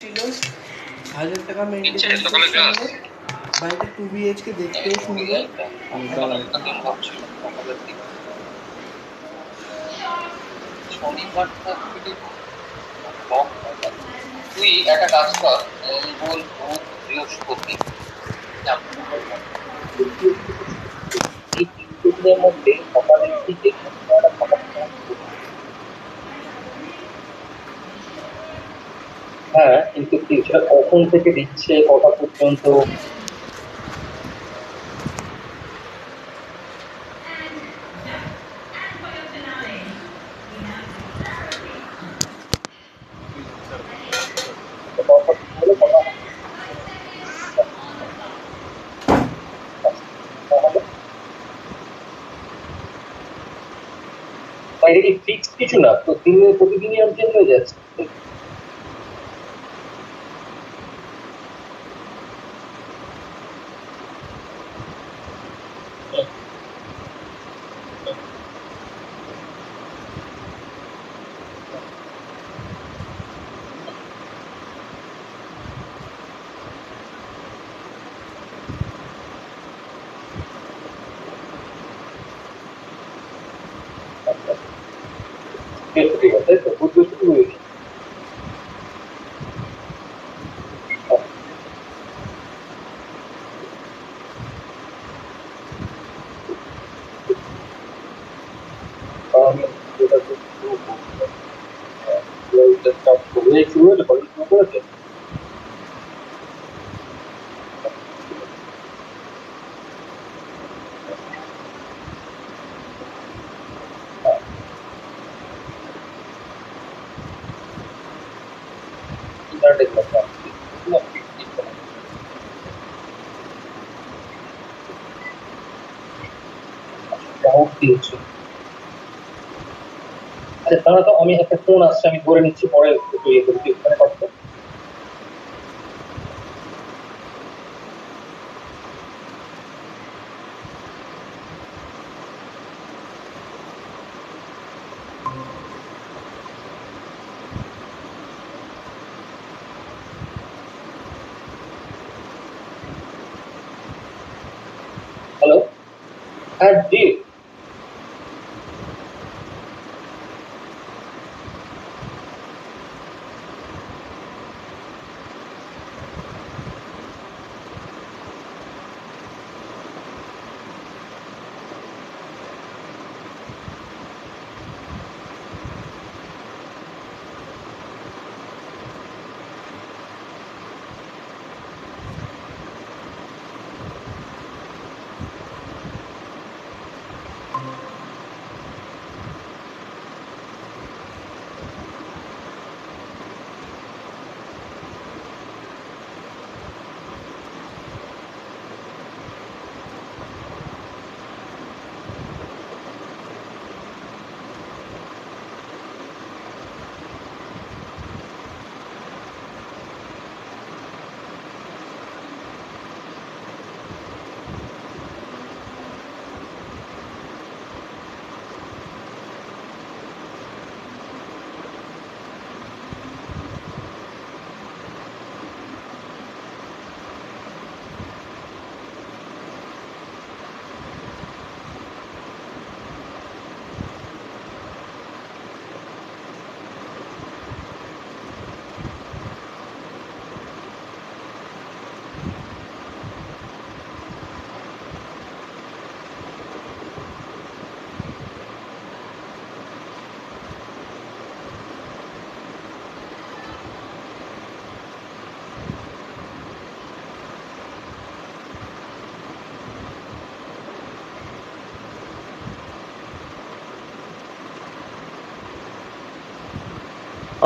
ছিল 1000 টাকা মেইনটেনেন্স করতে হবে, বাড়িটা 2 বিএইচকে দেখতেও সুন্দর। শনিবারটা তুই একটা কাজ কর, মঙ্গল বুধ বৃহস্পতি এই তিনটে দিনের মধ্যে সকালের দিকে একটা সকাল হ্যাঁ, কিন্তু সেটা কখন থেকে দিচ্ছে কটা পর্যন্ত? এটা কি ফিক্সড কিছু না তো, দিনে প্রতিদিনই চেঞ্জ হয়ে যাচ্ছে? ঠিক আছে, তো বুধ বৃহস্পতি শুরু হয়েছে, কলেজ শুরু করেছে। আচ্ছা, তাহলে তো আমি একটা ফোন আসছে, আমি ধরে নিচ্ছি, পরে একটু ইয়ে করি, ওখানে পাঠাবো। হ্যালো, হ্যাঁ জি।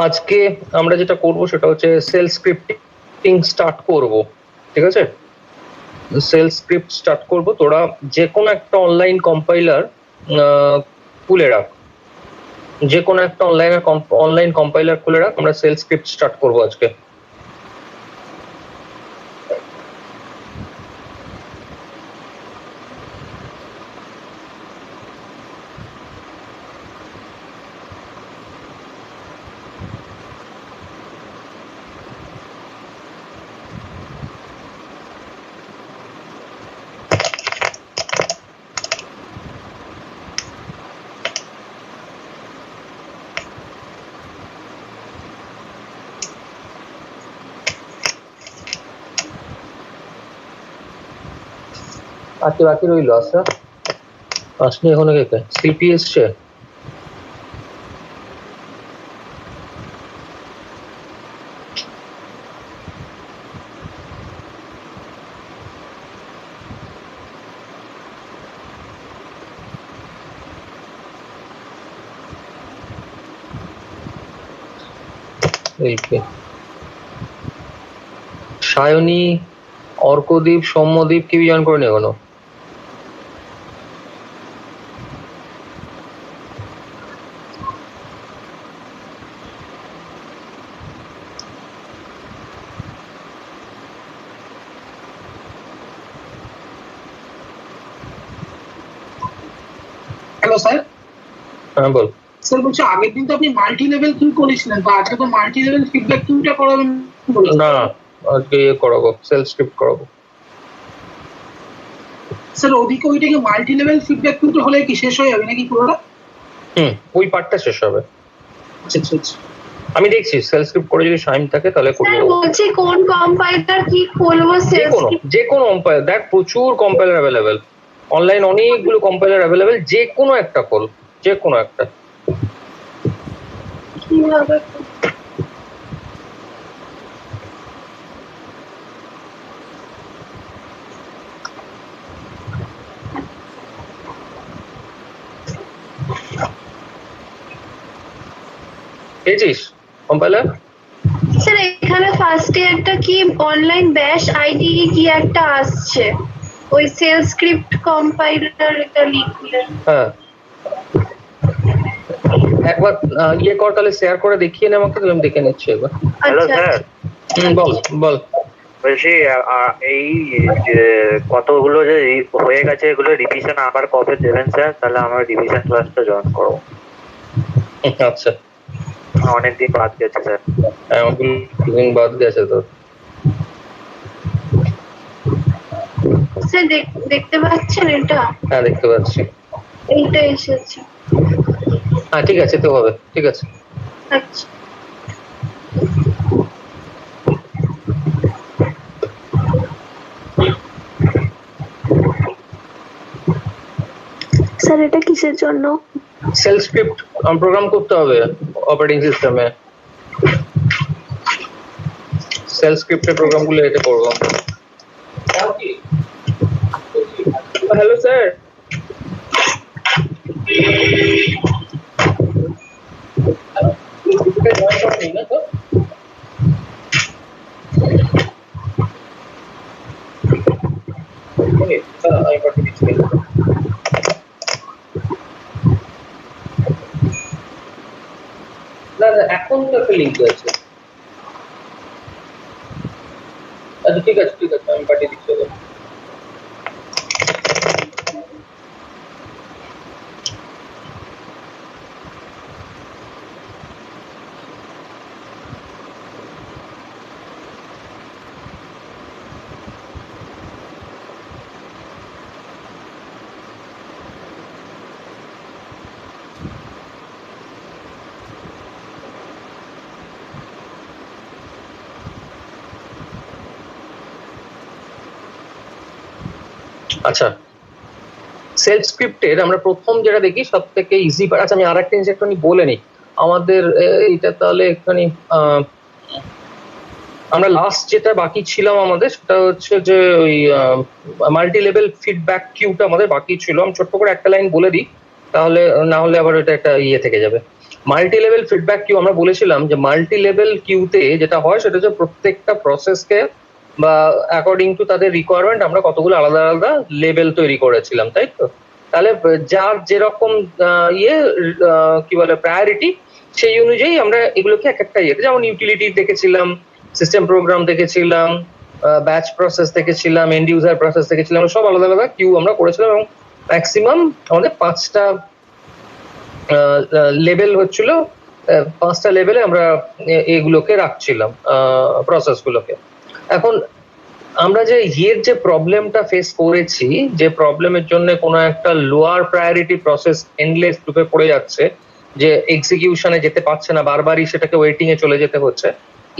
আজকে আমরা যেটা করব সেটা হচ্ছে সেল স্ক্রিপ্টিং স্টার্ট করব, ঠিক আছে? সেল স্ক্রিপ্ট স্টার্ট করব। তোরা যে কোনো একটা অনলাইন কম্পাইলার খুলে রাখ, যে কোনো একটা অনলাইন কম্পাইলার খুলে রাখ, আমরা সেল স্ক্রিপ্ট স্টার্ট করব আজকে। আর কি বাকি রইলো? আচ্ছা আসলে এখন কে সিপি এসছে। সায়নী, অর্কদীপ, সৌম্যদীপ কেউ জয়েন করেনি এখনো? Hello sir. হ্যাঁ বল। স্যার বলছি আগের দিন তো আপনি মাল্টি লেভেল কিউ করেছিলেন, তো আজকে তো মাল্টি লেভেল ফিডব্যাক কিউটা করাবেন বলেছেন। না আজকে করাবো, সেল স্ক্রিপ্ট করাবো। স্যার ওদিকে ওইটাকে মাল্টি লেভেল ফিডব্যাক কিউটা হলে কি শেষ হয়ে যাবে নাকি পুরোটা? ওই পার্টটা শেষ হবে। আচ্ছা আচ্ছা আচ্ছা। আমি দেখছি সেল স্ক্রিপ্ট করে যদি টাইম থাকে তাহলে করে স্যার দেবো। বলছি কোন কম্পাইলার কি খুলবো? যে কোনো কম্পাইলার দেখ, প্রচুর কম্পাইলার অ্যাভেলেবেল অনলাইন, অনেকগুলো কম্পাইলার অ্যাভেলেবেল, যে কোনো একটা খোল, যে কোনো একটা। কিভাবে? পেয়েছিস কম্পাইলার? স্যার এখানে ফার্স্টে একটা কি অনলাইন ব্যাশ আইডি কি একটা আসছে, ওই সেল স্ক্রিপ্ট কম্পাইলার এটা লিখলে। হ্যাঁ একবার ইয়ে কর তাহলে, শেয়ার করে দেখিয়ে নে আমাকে, তাহলে আমি দেখে নিচ্ছি একবার। হ্যালো আচ্ছা স্যার, বল বল। বলছি এই যে কতগুলো যে হয়ে গেছে এগুলো রিভিশন আবার কবে দেবেন স্যার? তাহলে আমার রিভিশন ক্লাসটা জয়েন করবো। আচ্ছা অনেকদিন বাদ গেছে স্যার। হ্যাঁ দিন বাদ গেছে তো। স্যার দেখতে পাচ্ছেন এটা? হ্যাঁ দেখতে পাচ্ছি। এইটা এসেছে। হ্যাঁ ঠিক আছে তো হবে, ঠিক আছে। আচ্ছা স্যার এটা কিসের জন্য? সেল স্ক্রিপ্ট প্রোগ্রাম করতে হবে অপারেটিং সিস্টেমে। সেল স্ক্রিপ্টের প্রোগ্রামগুলো এতে করব। Hello sir. না না এখন তো একটা লিঙ্ক আছে। আচ্ছা ঠিক আছে ঠিক আছে, আমি পাঠিয়ে দিচ্ছি। আচ্ছা সেলফ স্ক্রিপ্টের আমরা প্রথম যেটা দেখি সব থেকে ইজি। আচ্ছা আমি আরেকটা জিনিস একটুখানি বলে নিই আমাদের এইটা, তাহলে একটুখানি আমরা লাস্ট যেটা বাকি ছিলাম আমাদের সেটা হচ্ছে যে ওই মাল্টি লেভেল ফিডব্যাক কিউটা আমাদের বাকি ছিল। আমি ছোট্ট করে একটা লাইন বলে দিই, তাহলে না হলে আবার এটা একটা ইয়ে থেকে যাবে। মাল্টি লেভেল ফিডব্যাক কিউ আমরা বলেছিলাম যে মাল্টি লেভেল কিউতে যেটা হয় সেটা হচ্ছে প্রত্যেকটা প্রসেসকে বা অ্যাকর্ডিং টু তাদের রিকোয়ারমেন্ট আমরা কতগুলো আলাদা আলাদা লেভেল তৈরি করেছিলাম, তাই তো? তাহলে যার যেরকম ইয়ে কি বলে প্রায়োরিটি, সেই অনুযায়ী আমরা এগুলোকে এক একটা ইয়েতে, যেমন ইউটিলিটি দেখেছিলাম, সিস্টেম প্রোগ্রাম দেখেছিলাম, ব্যাচ প্রসেস দেখেছিলাম, এন্ড ইউজার প্রসেস দেখেছিলাম, সব আলাদা আলাদা কিউ আমরা করেছিলাম এবং ম্যাক্সিমাম আমাদের 5টা লেভেল হচ্ছিল। 5টা লেভেলে আমরা এগুলোকে রাখছিলাম প্রসেসগুলোকে। এখন আমরা যে ইয়ের যে প্রবলেমটা ফেস করেছি, যে প্রবলেমের জন্য কোনো একটা লোয়ার প্রায়োরিটি প্রসেস এন্ডলেস লুপে পড়ে যাচ্ছে, যে এক্সিকিউশনে যেতে পারছে না, বারবারই সেটাকে ওয়েটিং এ চলে যেতে হচ্ছে,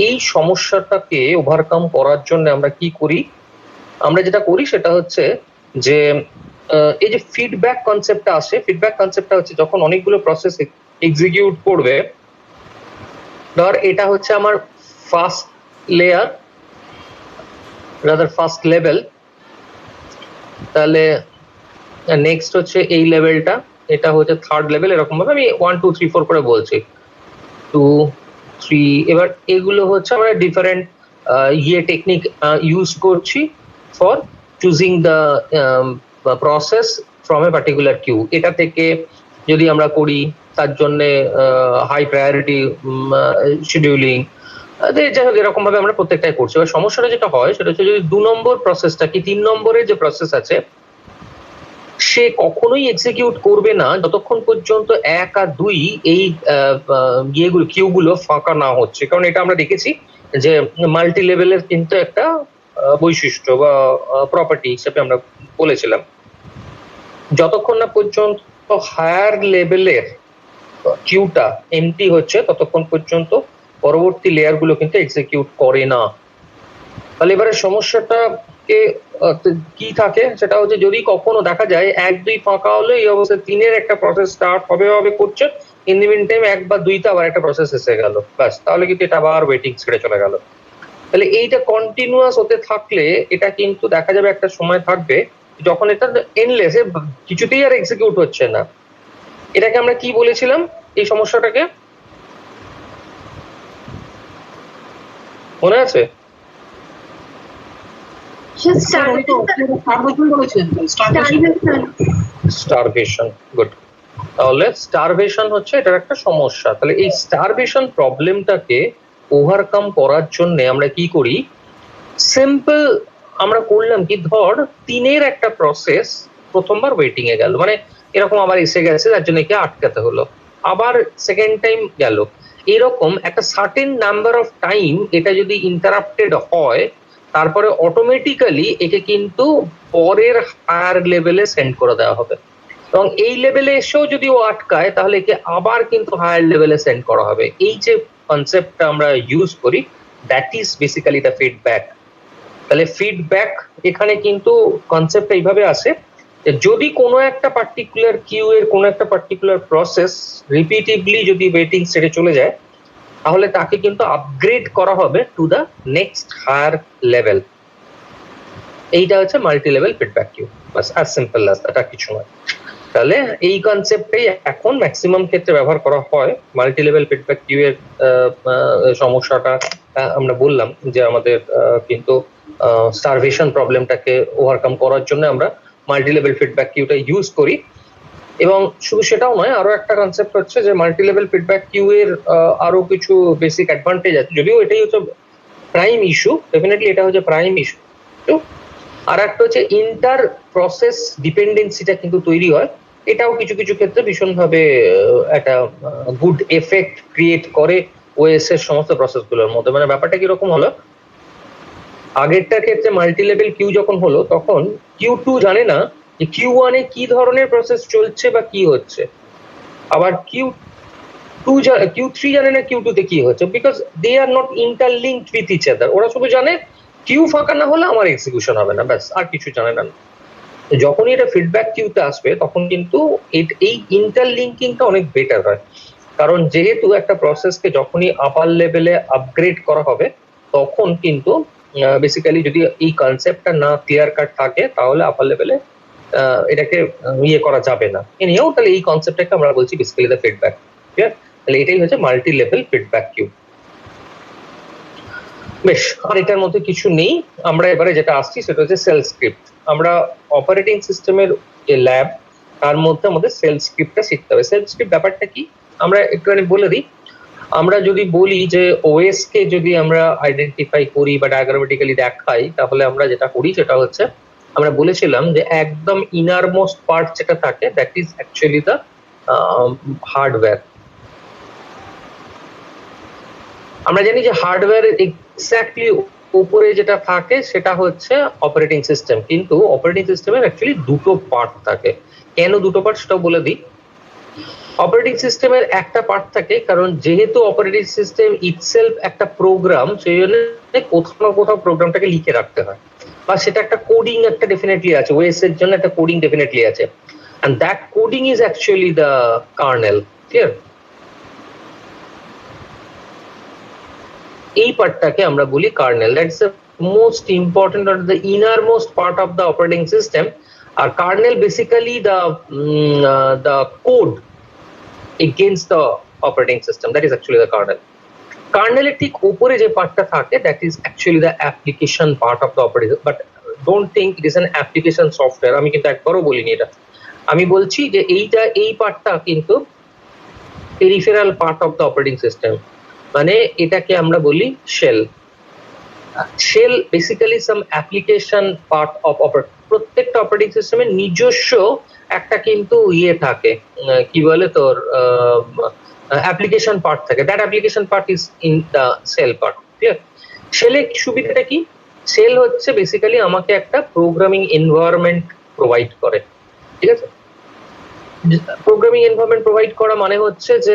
এই সমস্যাটাকে ওভারকাম করার জন্য আমরা কি করি? আমরা যেটা করি সেটা হচ্ছে যে এই যে ফিডব্যাক কনসেপ্টটা আসে, ফিডব্যাক কনসেপ্টটা হচ্ছে যখন অনেকগুলো প্রসেস এক্সিকিউট করবে, ধর এটা হচ্ছে আমার first layer, rather first level, তাহলে নেক্সট হচ্ছে এই লেভেলটা, এটা হচ্ছে থার্ড লেভেল, এরকম ভাবে আমি 1 2 3 4 করে বলছি, 2 3। এবার এগুলো হচ্ছে আমরা ডিফারেন্ট টেকনিক ইউজ করছি for choosing the process from a particular queue. এটা থেকে যদি আমরা করি তার জন্য হাই প্রায়োরিটি শিডিউলিং, যাই হোক এরকম ভাবে আমরা প্রত্যেকটাই করছি। এবার সমস্যাটা যেটা হয় সেটা হচ্ছে যদি 2 নম্বর প্রসেসটা কি 3 নম্বরের যে প্রসেস আছে সে কখনোই এক্সিকিউট করবে না যতক্ষণ পর্যন্ত 1 আর 2 এই ইয়েগুলো কিউগুলো ফাঁকা না হচ্ছে। কারণ এটা আমরা দেখেছি যে মাল্টি লেভেলের কিন্তু একটা বৈশিষ্ট্য বা প্রপার্টি হিসেবে আমরা বলেছিলাম, যতক্ষণ না পর্যন্ত হায়ার লেভেলের কিউটা এমটি হচ্ছে ততক্ষণ পর্যন্ত পরবর্তী লেয়ার গুলো কিন্তু এক্সিকিউট করে না। তাহলে এবারে সমস্যাটাকে কি থাকে সেটা হচ্ছে যদি কখনো দেখা যায় 1 2 ফাঁকা হলে এই অবস্থায় 3-এর একটা প্রসেস স্টার্ট হবে করছে, ইন দি মিন টাইম 1 বা 2-তে আবার একটা প্রসেস এসে গেল, ব্যাস তাহলে কিন্তু এটা আবার ওয়েটিং ছেড়ে চলে গেল। তাহলে এইটা কন্টিনিউয়াস হতে থাকলে এটা কিন্তু দেখা যাবে একটা সময় থাকবে যখন এটা এন্ডলেস, কিছুতেই আর এক্সিকিউট হচ্ছে না। এটাকে আমরা কি বলেছিলাম এই সমস্যাটাকে, মনে আছে? Starvation, good. তাহলে স্টারভেশন হচ্ছে এটার একটা সমস্যা। তাহলে এই স্টারভেশন প্রবলেমটাকে ওভারকাম করার জন্য আমরা কি করি, সিম্পল আমরা করলাম কি, ধর 3-এর একটা প্রসেস প্রথমবার ওয়েটিং এ গেল, মানে এরকম আবার এসে গেছে তার জন্য একে আটকাতে হলো, আবার সেকেন্ড টাইম গেল, এরকম একটা সার্টেন নাম্বার অফ টাইম এটা যদি ইন্টারাপ্টেড হয় তারপরে অটোমেটিক্যালি একে কিন্তু পরের হায়ার লেভেলে সেন্ড করে দেওয়া হবে, এবং এই লেভেলে এসেও যদি ও আটকায় তাহলে একে আবার কিন্তু হায়ার লেভেলে সেন্ড করা হবে। এই যে কনসেপ্টটা আমরা ইউজ করি, that is basically the feedback. তাহলে ফিডব্যাক এখানে কিন্তু কনসেপ্টটা এইভাবে আসে, যদি কোনো একটা পার্টিকুলার কিউ এর কোনো একটা পার্টিকুলার প্রসেস রিপিটিভলি যদি ওয়েটিং সেটে চলে যায় তাহলে তাকে কিন্তু আপগ্রেড করা হবে to the next higher level. এইটা হচ্ছে মাল্টি লেভেল ফিডব্যাক কিউ, বাস অ্যাজ সিম্পল অ্যাজ দ্যাট, আর কিছু নয়। তাহলে এই কনসেপ্টটাই এখন ম্যাক্সিমাম ক্ষেত্রে ব্যবহার করা হয়। মাল্টি লেভেল ফিডব্যাক কিউ এর সমস্যাটা আমরা বললাম যে আমাদের কিন্তু স্টারভেশন প্রবলেমটাকে ওভারকাম করার জন্য আমরা মাল্টি লেভেল ফিডব্যাক কিউটা ইউজ করি। এবং শুধু সেটাও নয়, আরো একটা কনসেপ্ট হচ্ছে যে মাল্টি লেভেল ফিডব্যাক কিউ এর আরো কিছু বেসিক অ্যাডভান্টেজ আছে, যদিও এটাই হচ্ছে প্রাইম ইস্যু, ডেফিনেটলি এটা হচ্ছে প্রাইম ইস্যু। আর একটা হচ্ছে ইন্টার প্রসেস ডিপেন্ডেন্সিটা কিন্তু তৈরি হয়, এটাও কিছু কিছু ক্ষেত্রে ভীষণভাবে একটা গুড এফেক্ট ক্রিয়েট করে ওএস এর সমস্ত প্রসেসগুলোর মধ্যে। মানে ব্যাপারটা কিরকম হলো, আগেরটার ক্ষেত্রে মাল্টি লেভেল কিউ যখন হলো তখন Q2 জানে না যে Q1 এ কি ধরনের প্রসেস চলছে বা কি হচ্ছে, আবার Q3 জানে না Q2 তে কি হচ্ছে, because they are not interlinked with each other. ওরা শুধু জানে কিউ ফাঁকা না হলে আমার এক্সিকিউশন হবে না, ব্যাস, আর কিছু জানে না। যখনই এটা ফিডব্যাক কিউতে আসবে তখন কিন্তু এই ইন্টারলিঙ্কিংটা অনেক বেটার হয়, কারণ যেহেতু একটা প্রসেসকে যখনই আপার লেভেলে আপগ্রেড করা হবে তখন কিন্তু বেসিক্যালি যদি এই কনসেপ্টটা না ক্লিয়ার কাট থাকে তাহলে আপার লেভেলে এটাকে ইয়ে করা যাবে না। এনিও তাহলে এই কনসেপ্টটাকে আমরা বলছি বেসিক্যালি দ্য ফিডব্যাক। ঠিক আছে, তাহলে এটাই হচ্ছে মাল্টি লেভেল ফিডব্যাক কিউ। বেশ, আর এটার মধ্যে কিছু নেই। আমরা এবারে যেটা আসছি সেটা হচ্ছে সেল স্ক্রিপ্ট। আমরা অপারেটিং সিস্টেমের যে ল্যাব তার মধ্যে আমাদের সেল স্ক্রিপ্টটা শিখতে হবে। সেল স্ক্রিপ্ট ব্যাপারটা কি আমরা একটুখানি বলে দিই। আমরা যদি বলি যে ওএস কে যদি আমরা আইডেন্টিফাই করি বা ডায়াগ্রামেটিক্যালি দেখাই তাহলে আমরা যেটা করি সেটা হচ্ছে, আমরা বলেছিলাম যে একদম ইনার মোস্ট পার্ট যেটা থাকে that is actually the hardware. আমরা জানি যে হার্ডওয়্যার এক্স্যাক্টলি উপরে যেটা থাকে সেটা হচ্ছে অপারেটিং সিস্টেম, কিন্তু অপারেটিং সিস্টেমের অ্যাকচুয়ালি দুটো পার্ট থাকে। কেন দুটো পার্ট সেটাও বলে দিই। অপারেটিং সিস্টেমের একটা পার্ট থাকে কারণ যেহেতু অপারেটিং সিস্টেম ইটসেলফ একটা প্রোগ্রাম, সেই জন্য কোথাও না কোথাও প্রোগ্রামটাকে লিখে রাখতে হয়। বা সেটা একটা কোডিং একটা ডেফিনেটলি আছে, ওএস এর জন্য একটা কোডিং ডেফিনেটলি আছে, and that coding is actually the kernel. Clear? এই পার্টটাকে আমরা বলি kernel. That's the most important or the innermost part of the operating system. আর kernel basically the code against the operating system, that is actually the kernel. কার্নেলের ঠিক উপরে যে পার্টটা থাকে that is actually the application part of the operating, but don't think it is an application software. আমি কিন্তু একবারও বলিনি এটা। আমি বলছি যে এই পার্টটা কিন্তু peripheral part of the operating system, মানে এটাকে আমরা বলি shell. Shell basically some application part অফ প্রত্যেকটা অপারেটিং সিস্টেমের নিজস্ব একটা কিন্তু ইয়ে থাকে, কি বলে তোর অ্যাপ্লিকেশন পার্ট থাকে। That application part is in the shell part. Clear? শেলের সুবিধাটা কি? সেল হচ্ছে বেসিক্যালি আমাকে একটা প্রোগ্রামিং এনভায়রনমেন্ট প্রোভাইড করে। ঠিক আছে? প্রোগ্রামিং এনভায়রনমেন্ট প্রোভাইড করা মানে হচ্ছে যে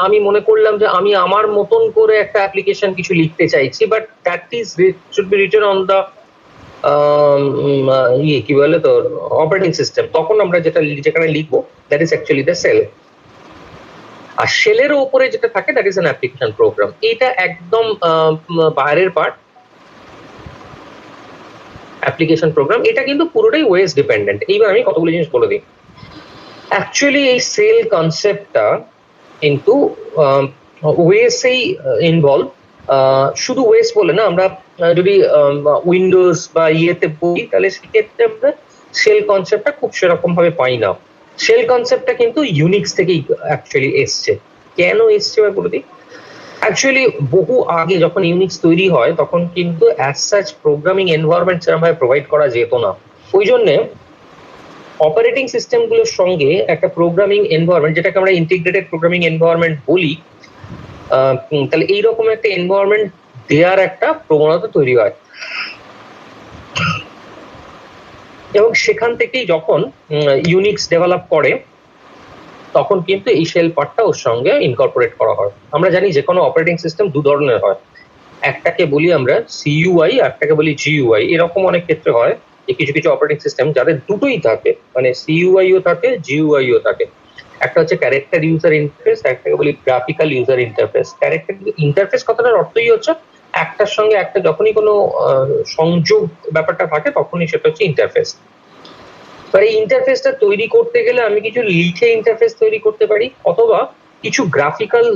আমি মনে করলাম যে আমি আমার মতন করে একটা অ্যাপ্লিকেশন কিছু লিখতে চাইছি, but that is should be written on the কি বলে তো অপারেটিং সিস্টেম। তখন আমরা যেখানে লিখবো that is actually the shell. আর শেলের উপরে যেটা থাকে that is an application program. এইটা একদম বাইরের পার্ট, অ্যাপ্লিকেশন প্রোগ্রাম। এটা কিন্তু পুরোটাই ওএস ডিপেন্ডেন্ট। এইবার আমি কতগুলো জিনিস বলে দিই। অ্যাকচুয়ালি এই সেল কনসেপ্টটা কিন্তু ওএসেই ইনভলভ। শুধু ওএস বলে না, আমরা যদি উইন্ডোজ বা ইয়েতে বলি তাহলে সেক্ষেত্রে আমরা সেল কনসেপ্টটা খুব সেরকম ভাবে পাই না। সেল কনসেপ্টটা কিন্তু ইউনিক্স থেকেই অ্যাকচুয়ালি এসছে। কেন এসছে বা বলে দিই। অ্যাকচুয়ালি বহু আগে যখন ইউনিক্স তৈরি হয় তখন কিন্তু অ্যাজ সাচ প্রোগ্রামিং এনভায়রনমেন্ট সেরকমভাবে প্রোভাইড করা যেত না। ওই জন্যে অপারেটিং সিস্টেমগুলোর সঙ্গে একটা প্রোগ্রামিং এনভায়রনমেন্ট, যেটাকে আমরা ইন্টিগ্রেটেড প্রোগ্রামিং এনভায়রনমেন্ট বলি, তাহলে এইরকম একটা এনভায়রনমেন্ট দেওয়ার একটা প্রবণতা তৈরি হয়। এবং সেখান থেকেই যখন ইউনিক্স ডেভেলপ করে তখন কিন্তু এই শেল পার্টটা ওর সঙ্গে ইনকর্পোরেট করা হয়। আমরা জানি যে কোনো অপারেটিং সিস্টেম দু ধরনের হয়, একটাকে বলি আমরা সিইউআই, একটাকে বলি জিইউআই। এরকম অনেক ক্ষেত্রে হয় যে কিছু কিছু অপারেটিং সিস্টেম যাদের দুটোই থাকে, মানে সিইউআইও থাকে জিইউআইও থাকে। একটা হচ্ছে ক্যারেক্টার ইউজার ইন্টারফেস, একটাকে বলি graphical user interface. Character interface কথাটার অর্থই হচ্ছে একটার সঙ্গে একটা যখনই কোনো সংযোগ ব্যাপারটা থাকে তখনই সেটা হচ্ছে ইন্টারফেস। এবার এই ইন্টারফেসটা তৈরি করতে গেলে আমি কিছু লিখে ইন্টারফেস তৈরি করতে পারি, অথবা কিছু গ্রাফিক্যাল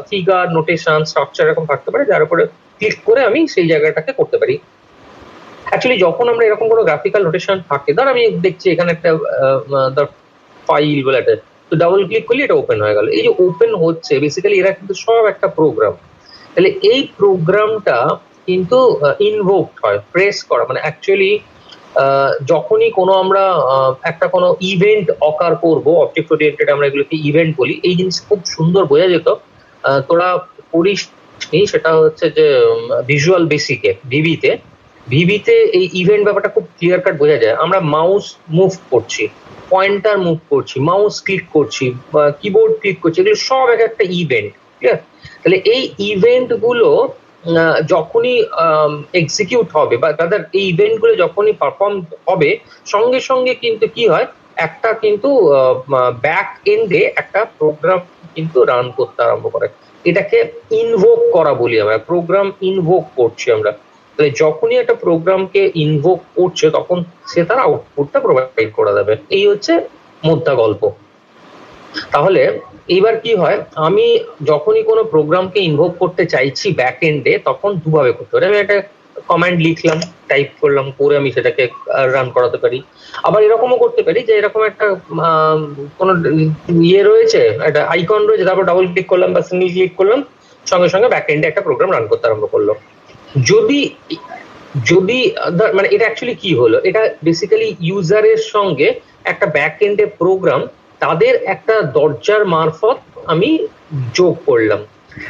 ফিগার, নোটেশন, স্ট্রাকচার এরকম থাকতে পারে যার উপরে ক্লিক করে আমি সেই জায়গাটাকে করতে পারি। অ্যাকচুয়ালি যখন আমরা এরকম কোনো গ্রাফিক্যাল নোটেশন থাকে, ধর আমি দেখছি এখানে একটা ফাইল বলে একটা, তো ডাবল ক্লিক করলে এটা ওপেন হয়ে গেল। এই যে ওপেন হচ্ছে বেসিক্যালি এরা কিন্তু সব একটা প্রোগ্রাম। তাহলে এই প্রোগ্রামটা কিন্তু ইনভোক হয়, প্রেস করা, মানে অ্যাকচুয়ালি যখনই কোনো আমরা একটা কোনো ইভেন্ট অকার করবো, অবজেক্ট ওরিয়েন্টেড আমরা এগুলোকে ইভেন্ট বলি। এই জিনিস খুব সুন্দর বোঝা যেত, তোরা পড়িস, সেটা হচ্ছে যে ভিজুয়াল বেসিকে ভিভিতে এই ইভেন্ট ব্যাপারটা খুব ক্লিয়ার কাট বোঝা যায়। আমরা মাউস মুভ করছি, পয়েন্টার মুভ করছি, মাউস ক্লিক করছি, কিবোর্ড ক্লিক করছি, এগুলো সব একটা ইভেন্ট। ক্লিয়ার? তাহলে এই ইভেন্ট গুলো যখনই এক্সিকিউট হবে বা তাদের এই ইভেন্ট গুলো যখনই পারফর্ম হবে, সঙ্গে সঙ্গে কিন্তু কি হয়, একটা কিন্তু ব্যাক এন্ডে একটা প্রোগ্রাম কিন্তু রান করতে আরম্ভ করে। এটাকে ইনভোক করা বলি আমরা, প্রোগ্রাম ইনভোক করছি আমরা। তাহলে যখনই একটা প্রোগ্রামকে ইনভোক করছে তখন সে তার আউটপুটটা প্রোভাইড করে দেবে। এই হচ্ছে মোদ্দা গল্প। তাহলে এইবার কি হয়, আমি যখনই কোনো প্রোগ্রামকে ইনভোক করতে চাইছি ব্যাক এন্ডে, তখন দুভাবে করতে পারি। আমি একটা কমান্ড লিখলাম, টাইপ করলাম, করে আমি সেটাকে রান করাতে পারি। আবার এরকমও করতে পারি যে এরকম একটা কোনো ইয়ে রয়েছে, একটা আইকন রয়েছে, তারপর ডাবল ক্লিক করলাম বা সিঙ্গল ক্লিক করলাম, সঙ্গে সঙ্গে ব্যাক এন্ডে একটা প্রোগ্রাম রান করতে আরম্ভ করলো। যদি মানে এটা অ্যাকচুয়ালি কি হলো, এটা বেসিক্যালি ইউজারের সঙ্গে একটা ব্যাক এন্ডে প্রোগ্রাম, তাদের একটা দরজার মারফত আমি যোগ করলাম।